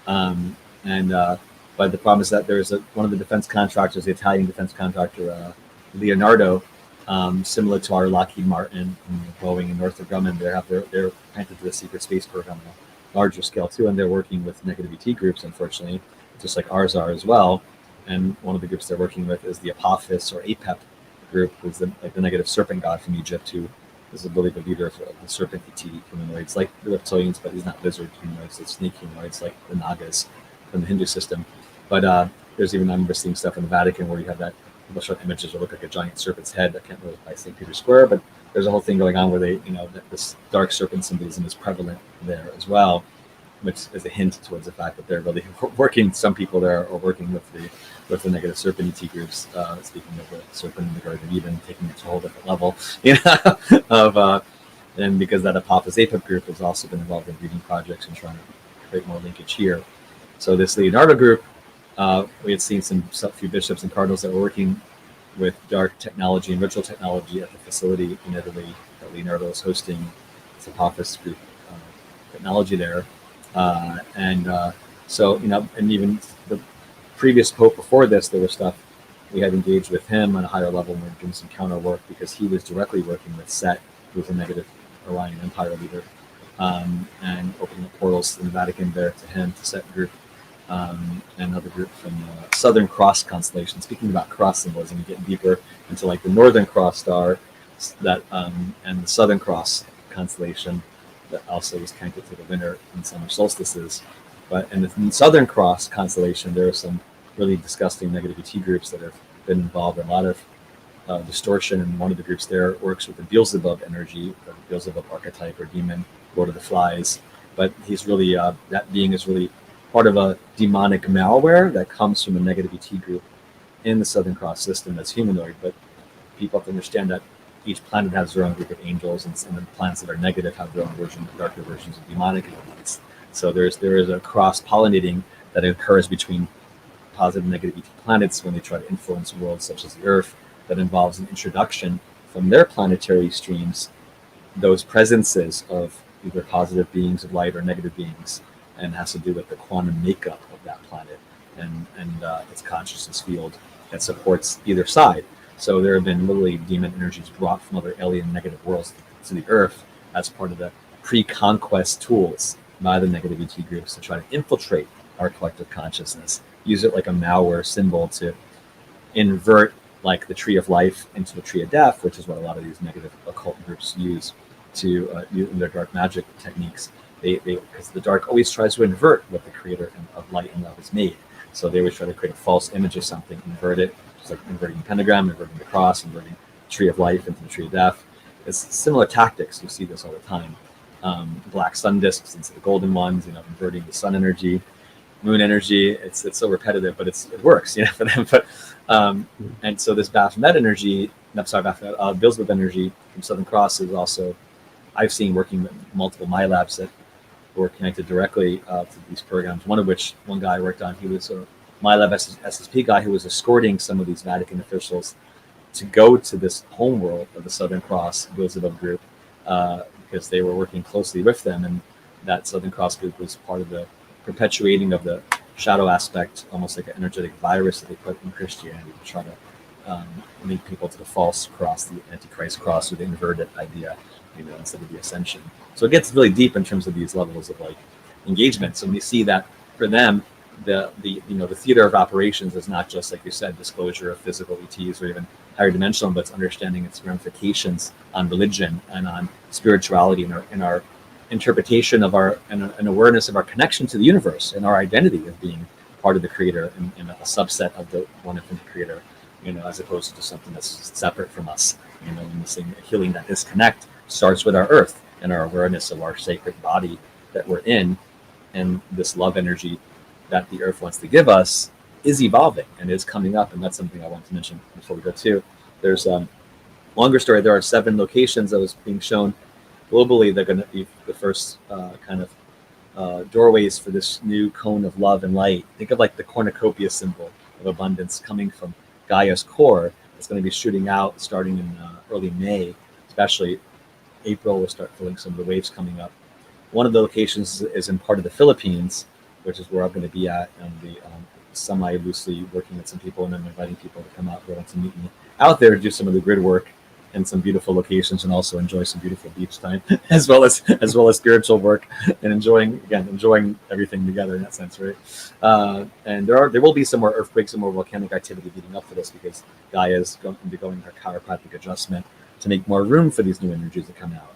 But the problem is that there's one of the defense contractors, the Italian defense contractor, Leonardo, similar to our Lockheed Martin and Boeing and Northrop Grumman. They're connected to the secret space program on a larger scale too, and they're working with negative ET groups, unfortunately, just like ours are as well. And one of the groups they're working with is the Apophis or APEP group, who's the negative serpent god from Egypt, who is really the leader of the serpent ET humanoids, like the reptilians, but he's not lizard humanoids, it's snake humanoids, like the Nagas from the Hindu system. But there's even, I remember seeing stuff in the Vatican where you have that, people show images that look like a giant serpent's head. I can't remember by St. Peter's Square, but there's a whole thing going on where they, that this dark serpent symbolism is prevalent there as well, which is a hint towards the fact that they're really working, some people there are working with the negative serpent ET groups, speaking of the serpent in the Garden of Eden, taking it to a whole different level, and because that Apophis APEP group has also been involved in reading projects and trying to create more linkage here. So this Leonardo group, we had seen a few bishops and cardinals that were working with dark technology and ritual technology at the facility in Italy that Leonardo was hosting. It's Apophis group technology there. So, and even the previous Pope before this, there was stuff we had engaged with him on a higher level, and we were doing some counter work because he was directly working with Set, who was a negative Orion Empire leader, and opening up portals in the Vatican there to him, to Set group, and another group from the Southern Cross constellation. Speaking about cross symbolism, you get deeper into like the Northern Cross star, that and the Southern Cross constellation that also is connected to the winter and summer solstices. But in the Southern Cross constellation, there are some really disgusting negative ET groups that have been involved in a lot of distortion. And one of the groups there works with the Beelzebub energy, or the Beelzebub archetype or demon, Lord of the Flies. But he's really, that being is really part of a demonic malware that comes from a negative ET group in the Southern Cross system that's humanoid. But people have to understand that each planet has their own group of angels, and the planets that are negative have their own darker versions of demonic entities. So there is a cross-pollinating that occurs between positive and negative ET planets when they try to influence worlds such as the Earth, that involves an introduction from their planetary streams, those presences of either positive beings of light or negative beings, and has to do with the quantum makeup of that planet and its consciousness field that supports either side. So there have been literally demon energies brought from other alien negative worlds to the Earth as part of the pre-conquest tools by the negative ET groups to try to infiltrate our collective consciousness, use it like a malware symbol to invert like the tree of life into the tree of death, which is what a lot of these negative occult groups use to use in their dark magic techniques. They because the dark always tries to invert what the creator of light and love has made. So they always try to create a false image of something, invert it, just like inverting the pentagram, inverting the cross, inverting the tree of life into the tree of death. It's similar tactics. You see this all the time. Black sun discs instead of golden ones, inverting the sun energy, moon energy. It's so repetitive, but it works, for them. But and so this Baphomet energy, Beelzebub energy from Southern Cross is also, I've seen working with multiple my labs that were connected directly to these programs. One of which, one guy I worked on, he was a my lab SSP guy who was escorting some of these Vatican officials to go to this homeworld of the Southern Cross Beelzebub group because they were working closely with them, and that Southern Cross group was part of the perpetuating of the shadow aspect, almost like an energetic virus that they put in Christianity to try to lead people to the false cross, the Antichrist cross, or the inverted idea, instead of the ascension. So it gets really deep in terms of these levels of like engagement. So when you see that for them, the theater of operations is not just, like you said, disclosure of physical ETs or even higher dimensional, but it's understanding its ramifications on religion and on spirituality and our interpretation of our and awareness of our connection to the universe and our identity of being part of the creator and a subset of the one infinite creator, as opposed to something that's separate from us. And this thing, healing that disconnect starts with our earth and our awareness of our sacred body that we're in, and this love energy that the earth wants to give us is evolving and is coming up. And that's something I want to mention before we go to. There's longer story. There are 7 locations that was being shown globally. They're going to be the first doorways for this new cone of love and light. Think of like the cornucopia symbol of abundance coming from Gaia's core. It's going to be shooting out starting in early May, especially April. We'll start feeling some of the waves coming up. One of the locations is in part of the Philippines, which is where I'm going to be at, and the semi-loosely working with some people, and I'm inviting people to come out who want to meet me out there to do some of the grid work in some beautiful locations, and also enjoy some beautiful beach time, as well as spiritual work, and enjoying everything together in that sense, right? And there will be some more earthquakes and more volcanic activity leading up to this, because Gaia is going to be going her chiropractic adjustment to make more room for these new energies to come out.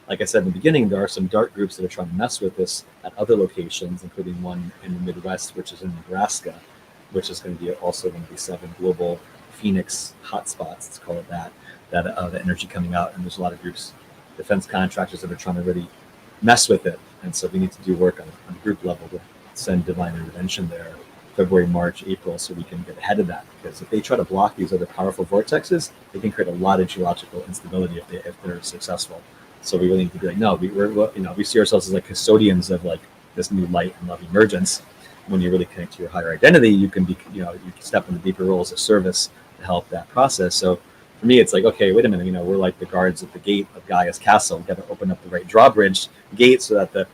Like I said in the beginning, there are some dark groups that are trying to mess with this at other locations, including one in the Midwest, which is in Nebraska, which is going to be also going to be 7 global Phoenix hotspots, let's call it that the energy coming out. And there's a lot of groups, defense contractors, that are trying to really mess with it. And so we need to do work on a group level to send divine intervention there February, March, April, so we can get ahead of that. Because if they try to block these other powerful vortexes, they can create a lot of geological instability if they're successful. So we really need to be like, no, we see ourselves as like custodians of like this new light and love emergence. When you really connect to your higher identity, you can be, you can step into deeper roles of service to help that process. So for me, it's like, okay, wait a minute, we're like the guards at the gate of Gaia's castle. We've got to open up the right drawbridge gate so that the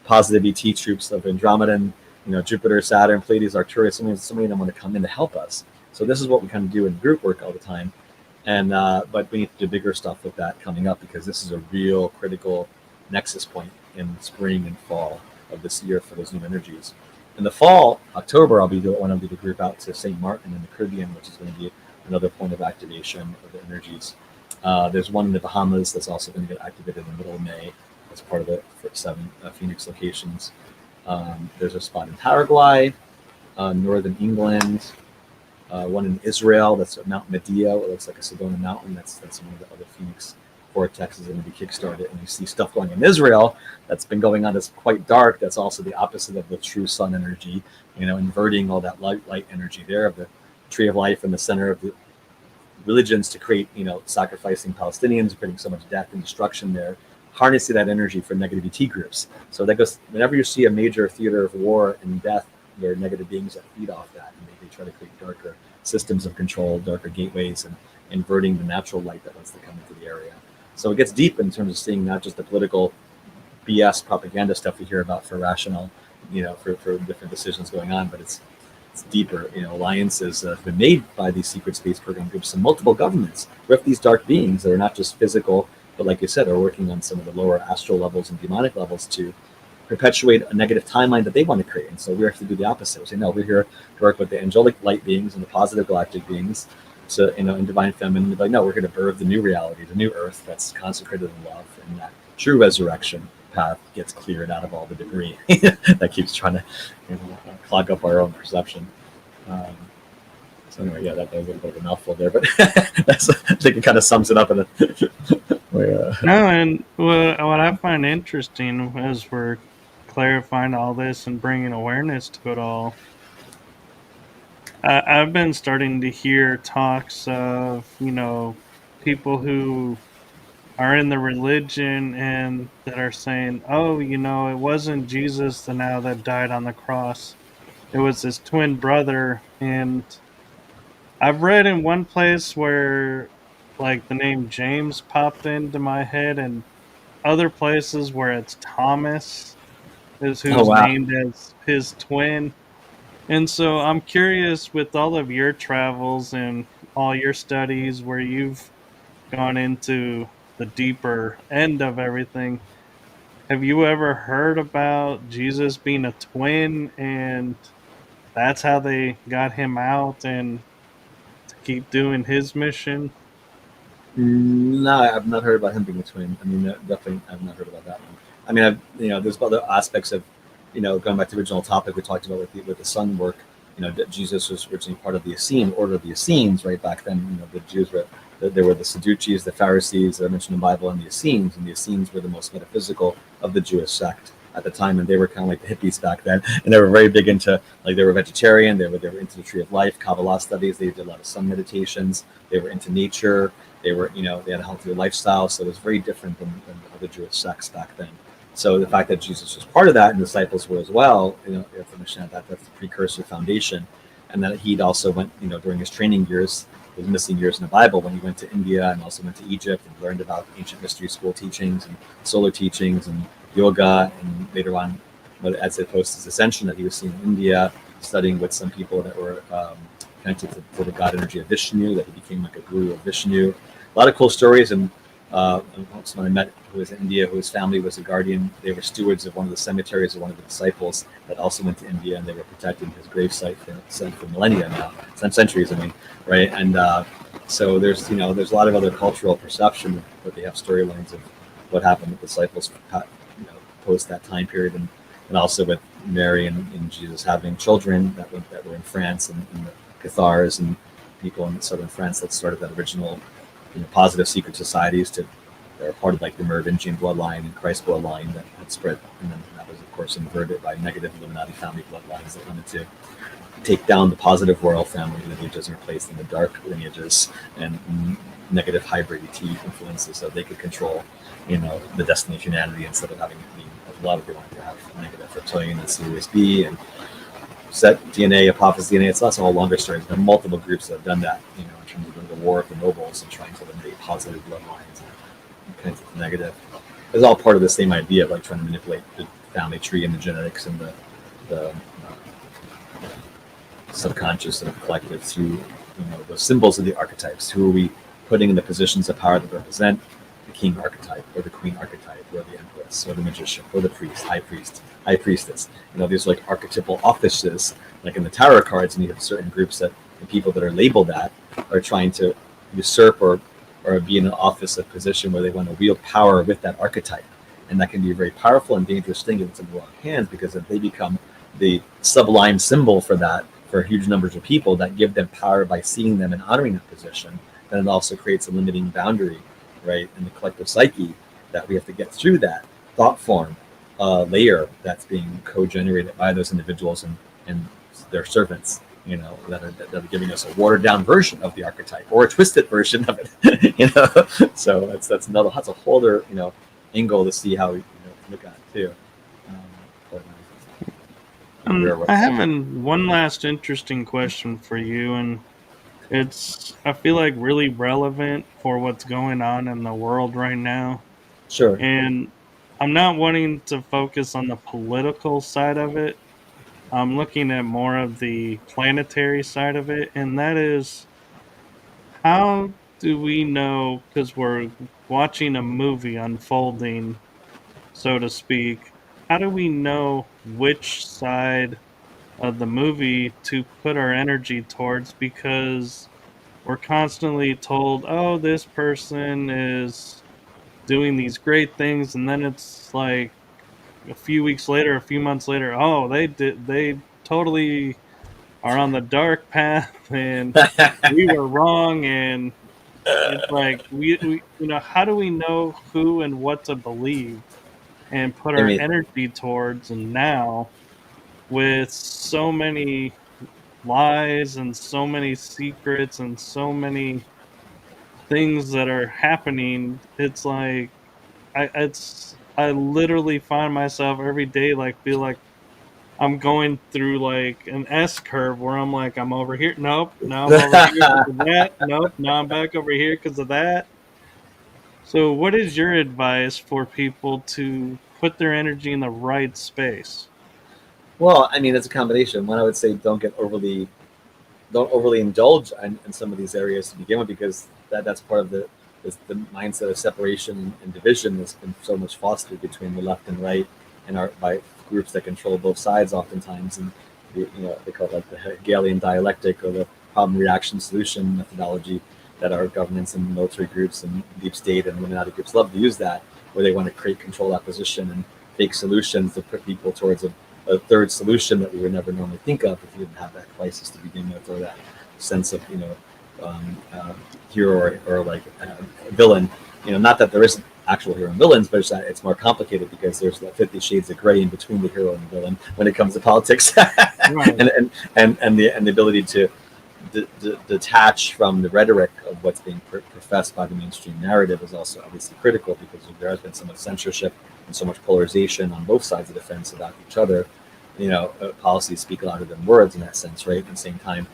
positive ET troops of Andromeda, Jupiter, Saturn, Pleiades, Arcturus, so many of them want to come in to help us. So this is what we kind of do in group work all the time. And but we need to do bigger stuff with that coming up, because this is a real critical nexus point in spring and fall of this year for those new energies. In the fall, October, I'll be the group out to St. Martin in the Caribbean, which is going to be another point of activation of the energies. There's one in the Bahamas that's also going to get activated in the middle of May as part of the 7 Phoenix locations. There's a spot in Paraguay, northern England, one in Israel, that's Mount Media. It looks like a Sedona mountain. That's one of the other Phoenix vortexes going to be kickstarted. And you see stuff going in Israel that's been going on that's quite dark. That's also the opposite of the true sun energy, inverting all that light energy there of the tree of life in the center of the religions to create, sacrificing Palestinians, creating so much death and destruction there, harnessing that energy for negative ET groups. So that goes, whenever you see a major theater of war and death there are negative beings that feed off that, and they try to create darker systems of control, darker gateways, and inverting the natural light that wants to come into the area. So it gets deep in terms of seeing not just the political BS propaganda stuff we hear about for rational, for different decisions going on, but it's deeper. Alliances have been made by these secret space program groups and multiple governments with these dark beings that are not just physical, but like you said, are working on some of the lower astral levels and demonic levels to perpetuate a negative timeline that they want to create. And so we have to do the opposite. We say, no, we're here to work with the angelic light beings and the positive galactic beings, so in divine feminine. Like, no, we're here to birth the new reality, the new earth that's consecrated in love, and that true resurrection path gets cleared out of all the debris that keeps trying to clog up our own perception. So anyway, yeah, that was a little bit of a mouthful there, but I think it kind of sums it up in a No, and what I find interesting as we're clarifying all this and bringing awareness to it all, I've been starting to hear talks of, people who are in the religion and that are saying, oh, it wasn't Jesus that died on the cross. It was his twin brother. And I've read in one place where like the name James popped into my head, and other places where it's Thomas is Oh who's wow. named as his twin. And so I'm curious, with all of your travels and all your studies where you've gone into the deeper end of everything, have you ever heard about Jesus being a twin and that's how they got him out and to keep doing his mission? No, I've not heard about him being a twin. I mean, definitely, I've not heard about that one. I mean, there's other aspects of, going back to the original topic we talked about with the sun work. That Jesus was originally part of the Essene, Order of the Essenes, right back then. The Jews were, there were the Sadducees, the Pharisees that are mentioned in the Bible, and the Essenes. And the Essenes were the most metaphysical of the Jewish sect at the time, and they were kind of like the hippies back then. And they were very big into, like, they were vegetarian. They were into the Tree of Life, Kabbalah studies. They did a lot of sun meditations. They were into nature. They were, they had a healthier lifestyle, so it was very different than other Jewish sects back then. So the fact that Jesus was part of that and disciples were as well, you have to understand that that's the precursor foundation, and that he'd also went, during his training years, his missing years in the Bible, when he went to India and also went to Egypt and learned about ancient mystery school teachings and solar teachings and yoga, and later on, as it post his ascension, that he was seen in India studying with some people that were connected to the god energy of Vishnu, that he became like a guru of Vishnu. A lot of cool stories, and someone I met who was in India, whose family was a guardian. They were stewards of one of the cemeteries of one of the disciples that also went to India, and they were protecting his gravesite for millennia now, some centuries, I mean, right? And so there's a lot of other cultural perception, but they have storylines of what happened with disciples, post that time period, and also with Mary and Jesus having children that were in France and the Cathars and people in southern France that started that original positive secret societies that are part of like the Merovingian bloodline and Christ bloodline that had spread, and then that was of course inverted by negative Illuminati family bloodlines that wanted to take down the positive royal family lineages and replace them with dark lineages and negative hybrid influences, so they could control the destiny of humanity instead of having a lot of people wanted to have negative reptilian and Sirius B and set DNA, Apophis DNA. It's also a longer story. There are multiple groups that have done that, in terms of the war of the nobles and trying to eliminate positive bloodlines and kinds of negative. It's all part of the same idea of like trying to manipulate the family tree and the genetics and the subconscious and collective through the symbols of the archetypes. Who are we putting in the positions of power that represent the king archetype or the queen archetype or the empress or the magician or the priest, high priestess. These are like archetypal offices, like in the tarot cards, and you have certain groups that the people that are labeled that are trying to usurp or be in an office, a position where they want to wield power with that archetype. And that can be a very powerful and dangerous thing if it's in the wrong hands, because if they become the sublime symbol for that, for huge numbers of people that give them power by seeing them and honoring that position, then it also creates a limiting boundary, right, in the collective psyche, that we have to get through that thought form layer that's being co-generated by those individuals and their servants, that are giving us a watered down version of the archetype or a twisted version of it. So that's a whole other angle to see how we look at it too. I have one last interesting question for you, and it's, I feel like, really relevant for what's going on in the world right now. Sure. And I'm not wanting to focus on the political side of it. I'm looking at more of the planetary side of it, and that is, how do we know, because we're watching a movie unfolding, so to speak, how do we know which side of the movie to put our energy towards? Because we're constantly told, oh, this person is doing these great things, and then it's like a few weeks later, a few months later, oh, they totally are on the dark path, and we were wrong. And it's like, we how do we know who and what to believe and put I our mean, energy towards? And now, with so many lies and so many secrets and so many things that are happening, it's like, I literally find myself every day, like, feel like I'm going through like an S curve where I'm like, I'm over here. Nope. Now I'm over here because of that. Nope. Now I'm back over here because of that. So, what is your advice for people to put their energy in the right space? well, I mean, it's a combination. One, I would say don't overly indulge in some of these areas to begin with, because that's part of the mindset of separation and division that's been so much fostered between the left and right, and our by groups that control both sides oftentimes. And they call it like the Hegelian dialectic, or the problem reaction solution methodology, that our governments and military groups and deep state and Illuminati groups love to use, that where they want to create control opposition and fake solutions to put people towards a third solution that we would never normally think of if you didn't have that crisis to begin with, or that sense of hero or like villain. Not that there isn't actual hero and villains, but it's that it's more complicated, because there's that 50 shades of gray in between the hero and the villain when it comes to politics. Right. and the ability to detach from the rhetoric of what's being professed by the mainstream narrative is also obviously critical, because there has been so much censorship and so much polarization on both sides of the fence about each other. Policies speak louder than words in that sense, right? At the same time,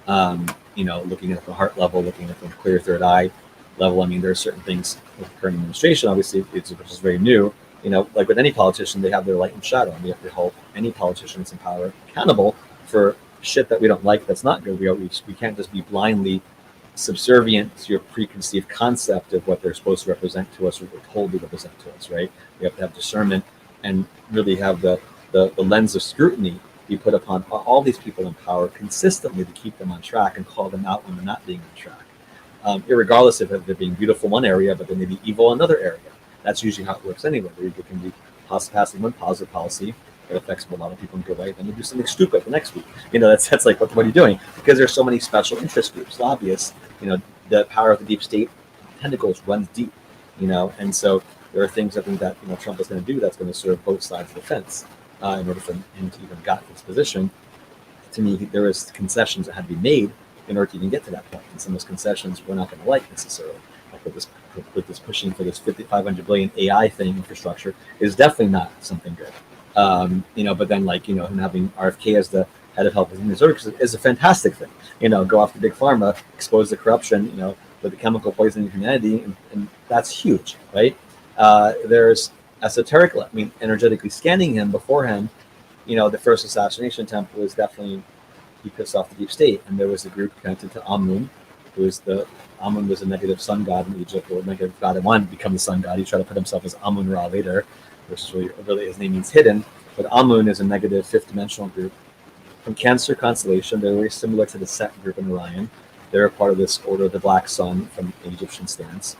looking at the heart level, looking at the clear third eye level. I mean, there are certain things with the current administration, obviously, which is very new. Like with any politician, they have their light and shadow, and we have to hold any politician that's in power accountable for shit that we don't like, that's not good. We can't just be blindly subservient to your preconceived concept of what they're supposed to represent to us, or what we're told to represent to us, right? We have to have discernment and really have the lens of scrutiny be put upon all these people in power consistently, to keep them on track and call them out when they're not being on track. Irregardless of they're being beautiful in one area, but they may be evil in another area. That's usually how it works anyway. There can be passing one positive policy that affects a lot of people in a good way, then you do something stupid the next week. That's like, what are you doing? Because there's so many special interest groups, lobbyists. The power of the deep state tentacles runs deep. And so there are things I think that Trump is going to do that's going to serve both sides of the fence in order for him to even got this position. To me, there was concessions that had to be made in order to even get to that point, and some of those concessions we're not going to like necessarily. Like with this pushing for this 500 billion AI thing infrastructure is definitely not something good. But then him having RFK as the head of health and human services is a fantastic thing. Go after big pharma, expose the corruption, with the chemical poisoning of humanity, and that's huge, right? There's esoteric, energetically scanning him beforehand. The first assassination attempt was definitely, he pissed off the deep state, and there was a group connected to Amun, Amun was a negative sun god in Egypt, or a negative god that wanted to become the sun god. He tried to put himself as Amun Ra later, which is really his name means hidden. But Amun is a negative fifth dimensional group from Cancer constellation. They're very similar to the Set group in Orion. They're a part of this Order of the Black Sun from the Egyptian stance.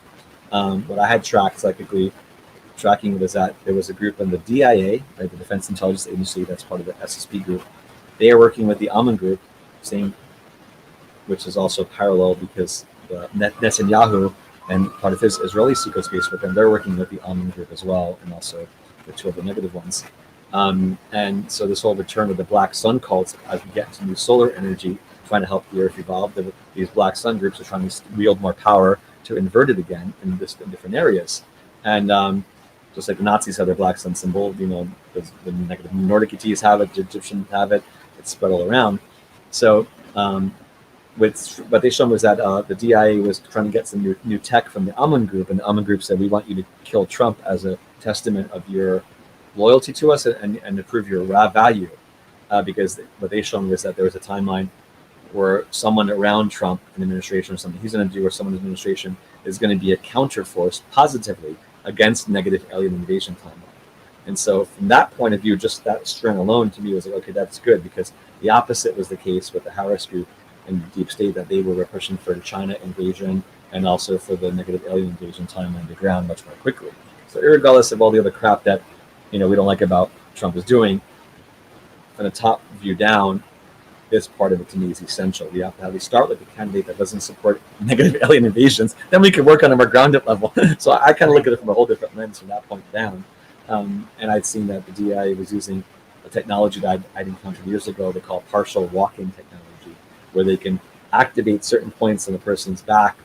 What I had tracked psychically, tracking was that there was a group in the DIA, right, the Defense Intelligence Agency, that's part of the SSP group. They are working with the Amun group, which is also parallel, because Netanyahu and part of his Israeli secret space with them, they're working with the Amun group as well, and also the two of the negative ones. And so this whole return of the Black Sun cults, as we get into new solar energy, trying to help the Earth evolve, these Black Sun groups are trying to wield more power to invert it again in different areas. And just like the Nazis have their black sun symbol, the negative Nordic ETs have it, the Egyptians have it, it's spread all around. So what they showed was that the DIA was trying to get some new tech from the Amun group, and the Amun group said, we want you to kill Trump as a testament of your loyalty to us and to prove your value, because what they showed was that there was a timeline where someone around Trump an administration or something he's going to do, or someone's administration is going to be a counterforce positively against negative alien invasion timeline. And so from that point of view, just that string alone to me was like, okay, that's good, because the opposite was the case with the Harris group and the deep state, that they were pushing for the China invasion and also for the negative alien invasion timeline to ground much more quickly. So irregardless of all the other crap that we don't like about Trump is doing, from the top view down, this part of it to me is essential. We have to start with a candidate that doesn't support negative alien invasions, then we can work on a more grounded level. So I kind of look at it from a whole different lens from that point down. And I'd seen that the DIA was using a technology that I'd encountered years ago they call partial walking technology, where they can activate certain points on the person's back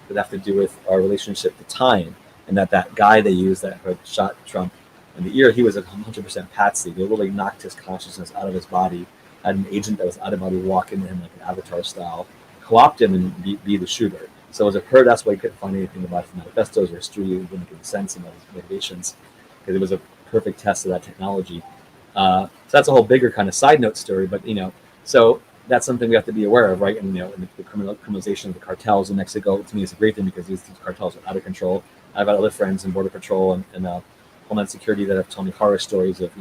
that have to do with our relationship to time. And that guy they used that had shot Trump in the ear, he was a 100% patsy. They literally knocked his consciousness out of his body, had an agent that was out of body walk into him like an avatar style, co-opt him and be the shooter. So as a per, that's why you couldn't find anything about his manifestos or history. It wouldn't make any sense in his motivations, because it was a perfect test of that technology. So that's a whole bigger kind of side note story, but so that's something we have to be aware of, right? And in the criminalization of the cartels in Mexico, to me, is a great thing, because these cartels are out of control. I've had other friends in Border Patrol and Homeland Security that have told me horror stories of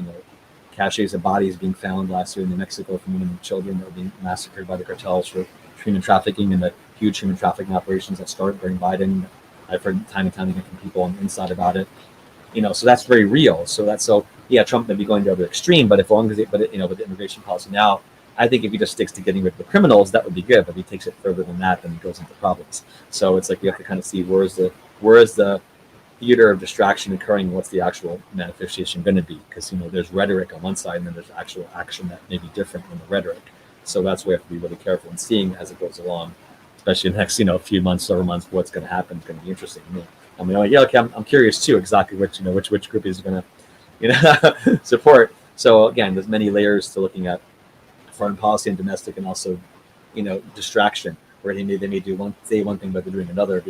caches of bodies being found last year in New Mexico from women and children that were being massacred by the cartels for human trafficking, and the huge human trafficking operations that started during Biden. I've heard time and time again from people on the inside about it. So that's very real. Trump may be going to the other extreme, but with the immigration policy now, I think if he just sticks to getting rid of the criminals, that would be good. But if he takes it further than that, then he goes into problems. So it's like you have to kind of see where is the theater of distraction occurring, what's the actual manifestation going to be, because there's rhetoric on one side, and then there's actual action that may be different than the rhetoric. So that's why we have to be really careful in seeing as it goes along, especially in the next few months, several months. What's going to happen is going to be interesting to me. I'm curious too, exactly which group is going to support. So again, there's many layers to looking at foreign policy and domestic, and also distraction, where they may say one thing but they're doing another.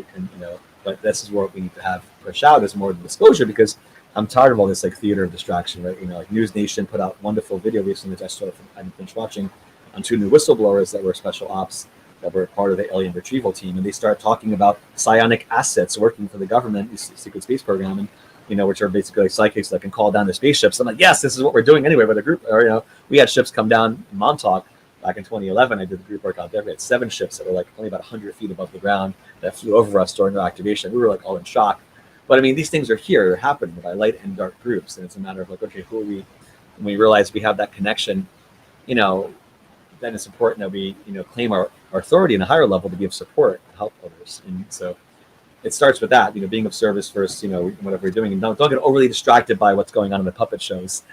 But this is what we need to have push out is more disclosure, because I'm tired of all this theater of distraction, right? Like News Nation put out wonderful video recently that I didn't finish watching, on 2 new whistleblowers that were special ops that were part of the alien retrieval team, and they started talking about psionic assets working for the government, this secret space program, and which are basically like psychics that can call down the spaceships. I'm like, yes, this is what we're doing anyway with a group. Or we had ships come down in Montauk back in 2011. I did the group work out there. We had 7 ships that were like only about 100 feet above the ground that flew over us during our activation. We were like all in shock. But I mean, these things are here, they're happening by light and dark groups, and it's a matter of like, okay, who are we? When we realize we have that connection, then it's important that we claim our authority in a higher level to be of support, to help others. And so it starts with that, being of service first, whatever we're doing, and don't get overly distracted by what's going on in the puppet shows.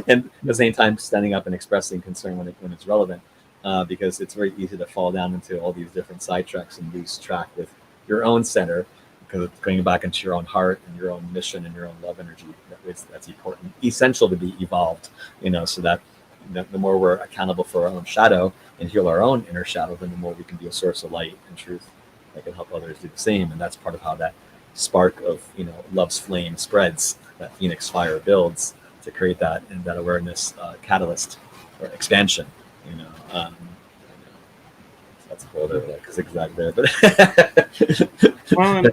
And at the same time, standing up and expressing concern when it's relevant, because it's very easy to fall down into all these different sidetracks and lose track with your own center, because it's going back into your own heart and your own mission and your own love energy. That's important, essential to be evolved, so that the more we're accountable for our own shadow and heal our own inner shadow, then the more we can be a source of light and truth that can help others do the same. And that's part of how that spark of love's flame spreads, that phoenix fire builds to create that and that awareness catalyst or expansion. That's a whole other zigzag there, but Well, and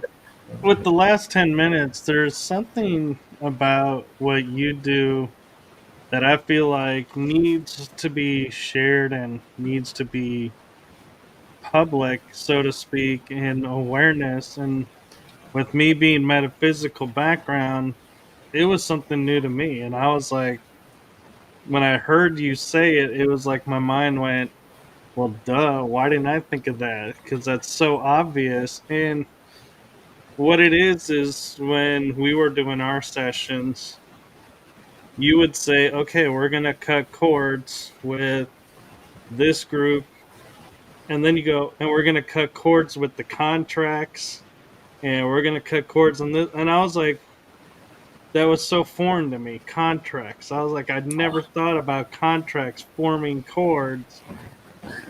with the last 10 minutes, there's something about what you do that I feel like needs to be shared and needs to be public, so to speak, in awareness. And with me being metaphysical background, it was something new to me. And I was like, when I heard you say it, it was like my mind went, well, duh, why didn't I think of that? Because that's so obvious. And what it is when we were doing our sessions, you would say, okay, we're going to cut cords with this group. And then you go, and we're going to cut cords with the contracts. And we're going to cut cords on this. And I was like, that was so foreign to me. Contracts. I was like, I'd never thought about contracts forming chords.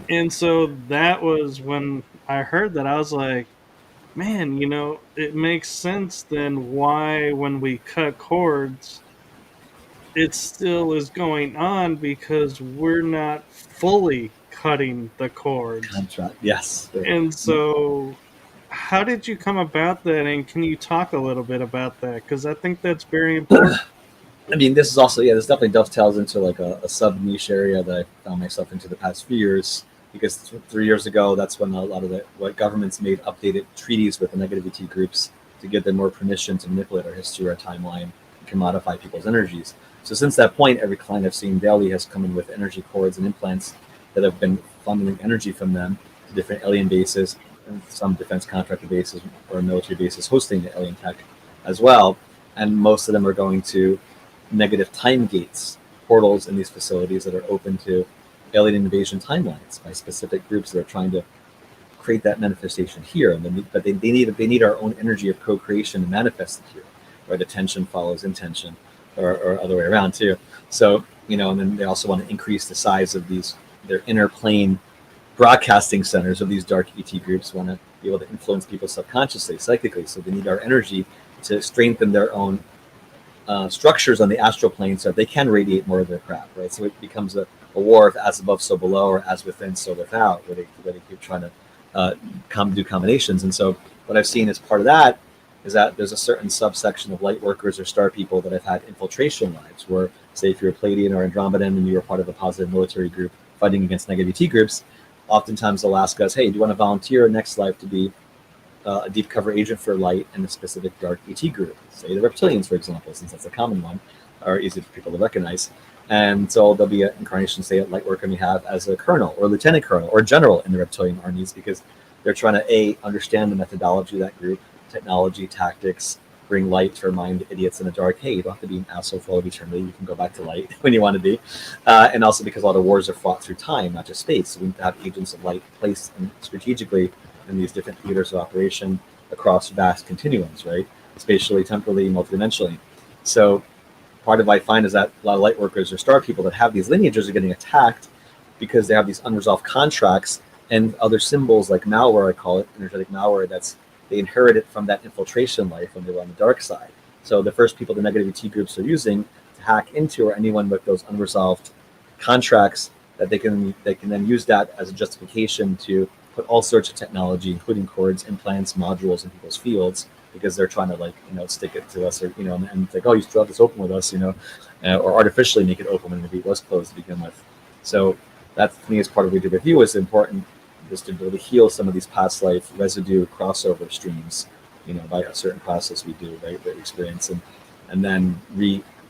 And so that was when I heard that, I was like, man, it makes sense then why when we cut cords, it still is going on, because we're not fully cutting the cords. Contract. Yes. And so, how did you come about that? And can you talk a little bit about that? Because I think that's very important. I mean, this is also, yeah, this definitely dovetails into like a sub niche area that I found myself into the past few years. Because 3 years ago, that's when a lot of what governments made updated treaties with the negativity groups to give them more permission to manipulate our history, our timeline, and commodify people's energies. So since that point, every client I've seen daily has come in with energy cords and implants that have been funneling energy from them to different alien bases, and some defense contractor bases or military bases hosting the alien tech as well. And most of them are going to negative time gates, portals in these facilities that are open to alien invasion timelines by specific groups that are trying to create that manifestation here. And but they need our own energy of co-creation to manifest it here, right? Attention follows intention, or other way around too. So, and then they also want to increase the size of their inner plane broadcasting centers of these dark ET groups, want to be able to influence people subconsciously, psychically. So they need our energy to strengthen their own structures on the astral plane so that they can radiate more of their crap, right? So it becomes a war of as above, so below, or as within, so without, where they keep trying to do combinations. And so what I've seen as part of that is that there's a certain subsection of light workers or star people that have had infiltration lives, where, say, if you're a Pleiadian or Andromedan and you're part of a positive military group fighting against negative ET groups, oftentimes they'll ask us, hey, do you want to volunteer next life to be a deep cover agent for light in a specific dark ET group, say the reptilians, for example, since that's a common one, or easy for people to recognize. And so there'll be an incarnation, say, at light worker we have as a colonel or lieutenant colonel or general in the reptilian armies, because they're trying to understand the methodology of that group, technology, tactics, bring light to remind idiots in the dark, hey, you don't have to be an asshole for all of eternity, you can go back to light when you want to be. And also because a lot of wars are fought through time, not just space, so we need to have agents of light placed strategically in these different theaters of operation across vast continuums, right? Spatially, temporally, multidimensionally. So part of what I find is that a lot of light workers or star people that have these lineages are getting attacked because they have these unresolved contracts and other symbols like malware, I call it, energetic malware, they inherit it from that infiltration life when they were on the dark side. So the first people the negative ET groups are using to hack into are anyone with those unresolved contracts that they can then use that as a justification to put all sorts of technology, including cords, implants, modules in people's fields, because they're trying to stick it to us, or and it's like, oh, you still have this open with us, or artificially make it open when maybe it was closed to begin with. So that, for me, is part of what we do with you, is important, is to be able to heal some of these past life residue crossover streams, by a certain process we do, right, that we experience, and then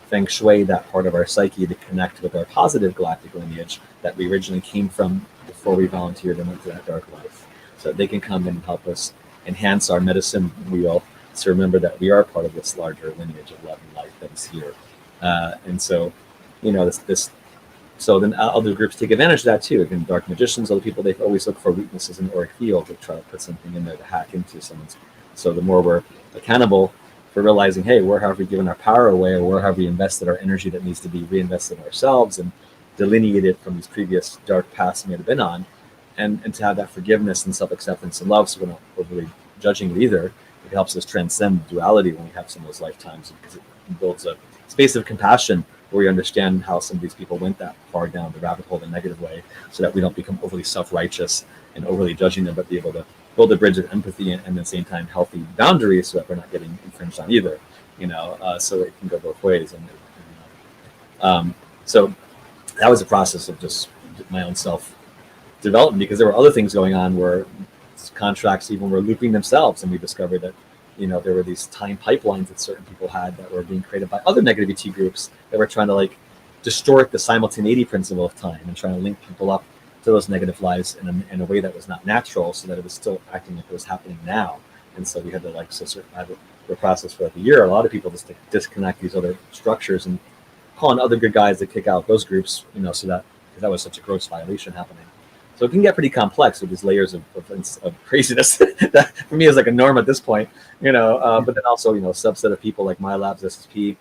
feng shui that part of our psyche to connect with our positive galactic lineage that we originally came from before we volunteered and went to that dark life, so that they can come and help us enhance our medicine wheel to remember that we are part of this larger lineage of love and light that is here. And so, so then other groups take advantage of that too. Again, dark magicians, other people, they always look for weaknesses in the auric field to try to put something in there to hack into someone's. So the more we're accountable for realizing, hey, where have we given our power away, or where have we invested our energy that needs to be reinvested in ourselves and delineated from these previous dark paths we may have been on, and to have that forgiveness and self-acceptance and love, so we're not overly judging it either. It helps us transcend duality when we have some of those lifetimes, because it builds a space of compassion where we understand how some of these people went that far down the rabbit hole in a negative way, so that we don't become overly self-righteous and overly judging them, but be able to build a bridge of empathy and at the same time healthy boundaries, so that we're not getting infringed on either, so it can go both ways. So that was a process of just my own self-development, because there were other things going on where contracts even were looping themselves, and we discovered that there were these time pipelines that certain people had that were being created by other negative ET groups that were trying to distort the simultaneity principle of time and trying to link people up to those negative lives in a way that was not natural, so that it was still acting like it was happening now. And so we had to have a process for a year. A lot of people just disconnect these other structures and call on other good guys to kick out those groups, so that, because that was such a gross violation happening. So it can get pretty complex with these layers of craziness that for me is like a norm at this point, but then also, subset of people like My Labs SSP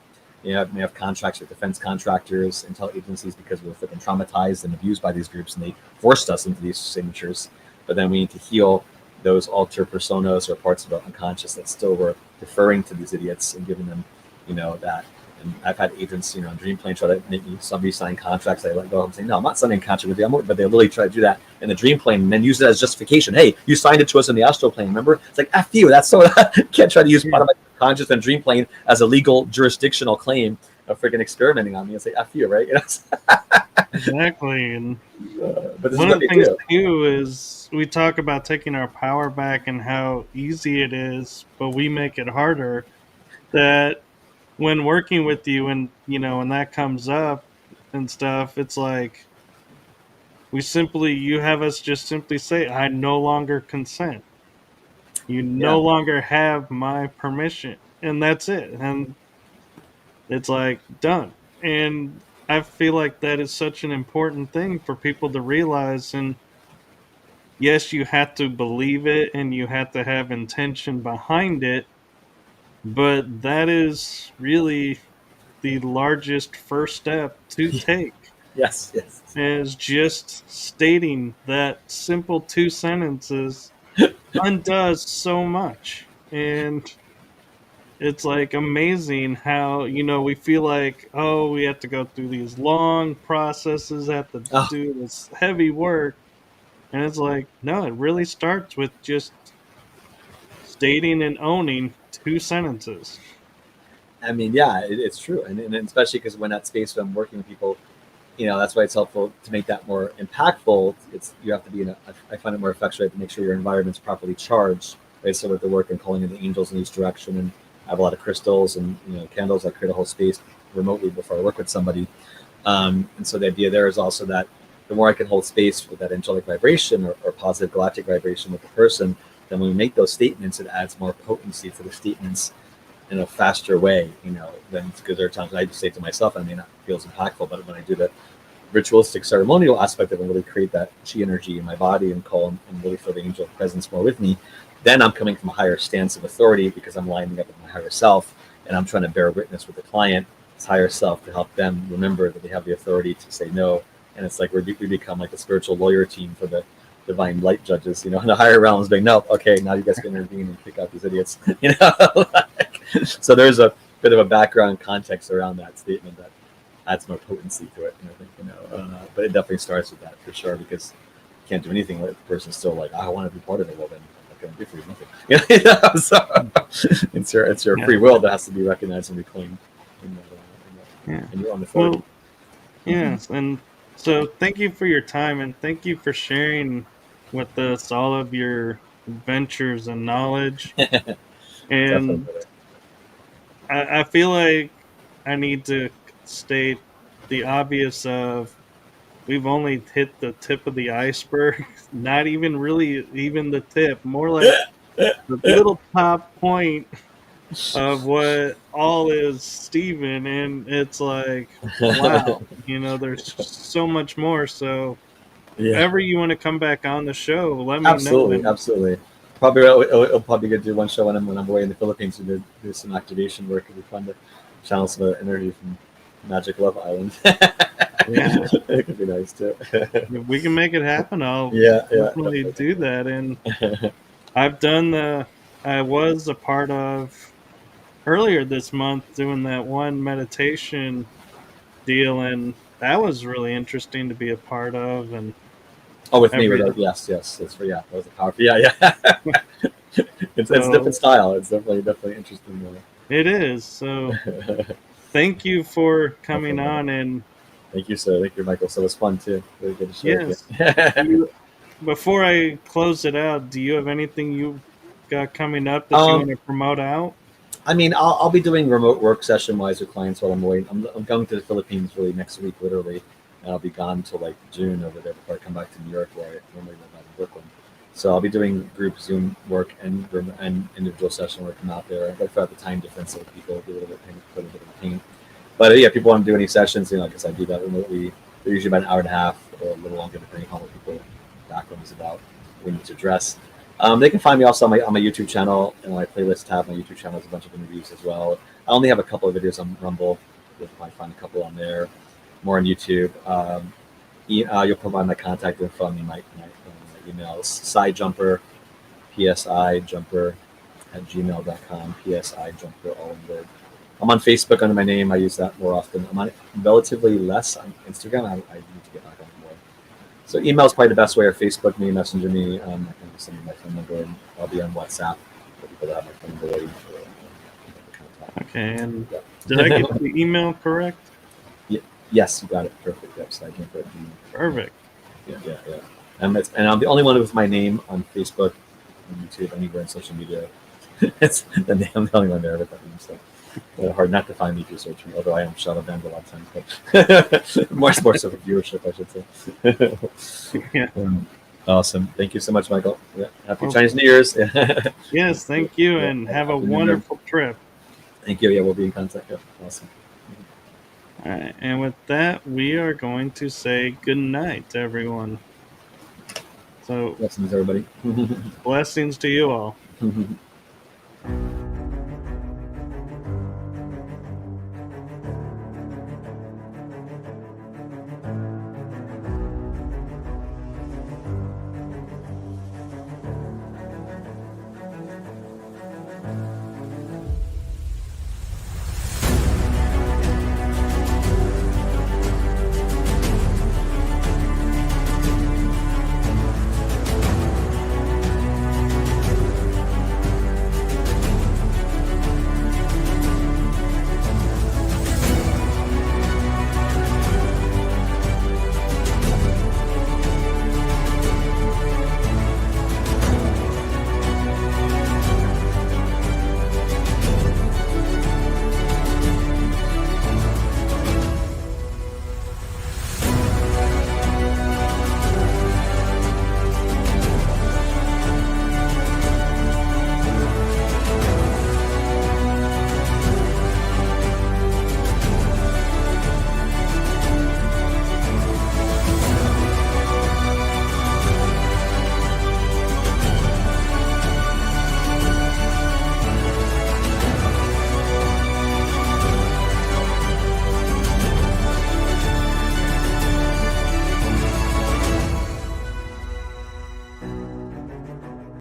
may have contracts with defense contractors, intel agencies, because we've been traumatized and abused by these groups, and they forced us into these signatures. But then we need to heal those alter personas or parts of our unconscious that still were deferring to these idiots and giving them, that. And I've had agents, on Dream Plane try to make me somebody sign contracts. I let go. I'm saying, no, I'm not signing a contract with you. But they literally try to do that in the Dream Plane and then use it as justification. Hey, you signed it to us in the astral plane. Remember? It's like, F you. That's so. Can't try to use part of my conscious and Dream Plane as a legal jurisdictional claim of freaking experimenting on me and say, F you, right? Exactly. And but this one is of what the they things do. too is we talk about taking our power back and how easy it is, but we make it harder. That when working with you and when that comes up and stuff, it's like you have us just simply say, I no longer consent. You Yeah. no longer have my permission. And that's it. And it's like done. And I feel like that is such an important thing for people to realize. And yes, you have to believe it and you have to have intention behind it, but that is really the largest first step to take, Yes. Yes. is just stating that simple two sentences undoes so much. And it's like amazing how, we feel like, oh, we have to go through these long processes, have to Oh, do this heavy work. And it's like, no, it really starts with just stating and owning two sentences. I mean, yeah, it's true, and especially because when that space when I'm working with people, that's why it's helpful to make that more impactful. It's you have to be I find it more effective to make sure your environment's properly charged. Right, so with the work and calling in the angels in each direction, and I have a lot of crystals and candles that create a whole space remotely before I work with somebody. And so the idea there is also that the more I can hold space with that angelic vibration or positive galactic vibration with the person, then when we make those statements, it adds more potency to the statements in a faster way, than because there are times I just say to myself, I may not feel as impactful, but when I do the ritualistic ceremonial aspect of it and really create that chi energy in my body and call and really feel the angel presence more with me, then I'm coming from a higher stance of authority because I'm lining up with my higher self and I'm trying to bear witness with the client, his higher self, to help them remember that they have the authority to say no. And it's like we become like the spiritual lawyer team for the divine light judges, in the higher realms being, no, okay, now you guys can intervene and kick out these idiots, So there's a bit of a background context around that statement that adds more potency to it. But it definitely starts with that for sure, because you can't do anything with the person's still like, I want to be part of it. Well, then what can I do for you? Nothing. So it's your free will that has to be recognized and reclaimed in your own authority. Well, yes. And so thank you for your time and thank you for sharing with us all of your adventures and knowledge. And Definitely. I feel like I need to state the obvious of we've only hit the tip of the iceberg, not even really even the tip, more like the little top point of what all is Stephen. And it's like, wow, there's so much more. So if Yeah. ever you want to come back on the show, let me know. Absolutely, And absolutely. Probably it'll probably good to do one show when I'm away in the Philippines to do some activation work. It'll be fun to channel some energy from Magic Love Island. yeah, It could be nice too. if we can make it happen, I'll Yeah, definitely definitely. do that. And I was a part of earlier this month doing that one meditation deal, and that was really interesting to be a part of. And Oh, with me, every yes, that's for that was a powerful. Yeah. It's a so different style. It's definitely interesting. it is. So thank you for coming Definitely. on. And Thank you, sir. Thank you, Michael. So it was fun too. Really good to share with yes, you. you, before I close it out, do you have anything you got coming up that you um, want to promote out? I mean, I'll be doing remote work session wise with clients while I'm away. I'm going to the Philippines really next week, literally, and I'll be gone till like June over there before I come back to New York, where I normally live out in Brooklyn. So I'll be doing group Zoom work and individual session work from out there. But for the time difference, so people will be a little bit of pain. But yeah, if people want to do any sessions, I guess I do that remotely. They're usually about an hour and a half or a little longer, depending on what people's background is about, we need to address. They can find me also on my YouTube channel, and my playlist tab. My YouTube channel has a bunch of interviews as well. I only have a couple of videos on Rumble, You'll probably find a couple on there, more on YouTube. You'll provide my contact info on my emails. Sidejumper, psijumper@gmail.com. psijumper, all one word. I'm on Facebook under my name. I use that more often. I'm on it relatively less on Instagram. I need to get back on it more. So email is probably the best way, or Facebook me, messenger me. I can send you my phone number, and I'll be on WhatsApp for people that have my phone number ready for contact. Okay, and Yeah. did I get the email correct? Yes, you got it. Perfect. Yep, Sidejumper. Perfect. Yeah. And I'm the only one with my name on Facebook, on YouTube, anywhere on social media. I'm the only one there with that name. So hard not to find me if you search me, although I am shadow banned a lot of times. But more so for viewership, I should say. Yeah. Awesome. Thank you so much, Michael. Yeah. Happy Chinese New Year's. Yes, thank you, and have a wonderful trip. Thank you. Yeah, we'll be in contact. Yeah. Awesome. All right, and with that, we are going to say good night to everyone. So, blessings, everybody. Blessings to you all.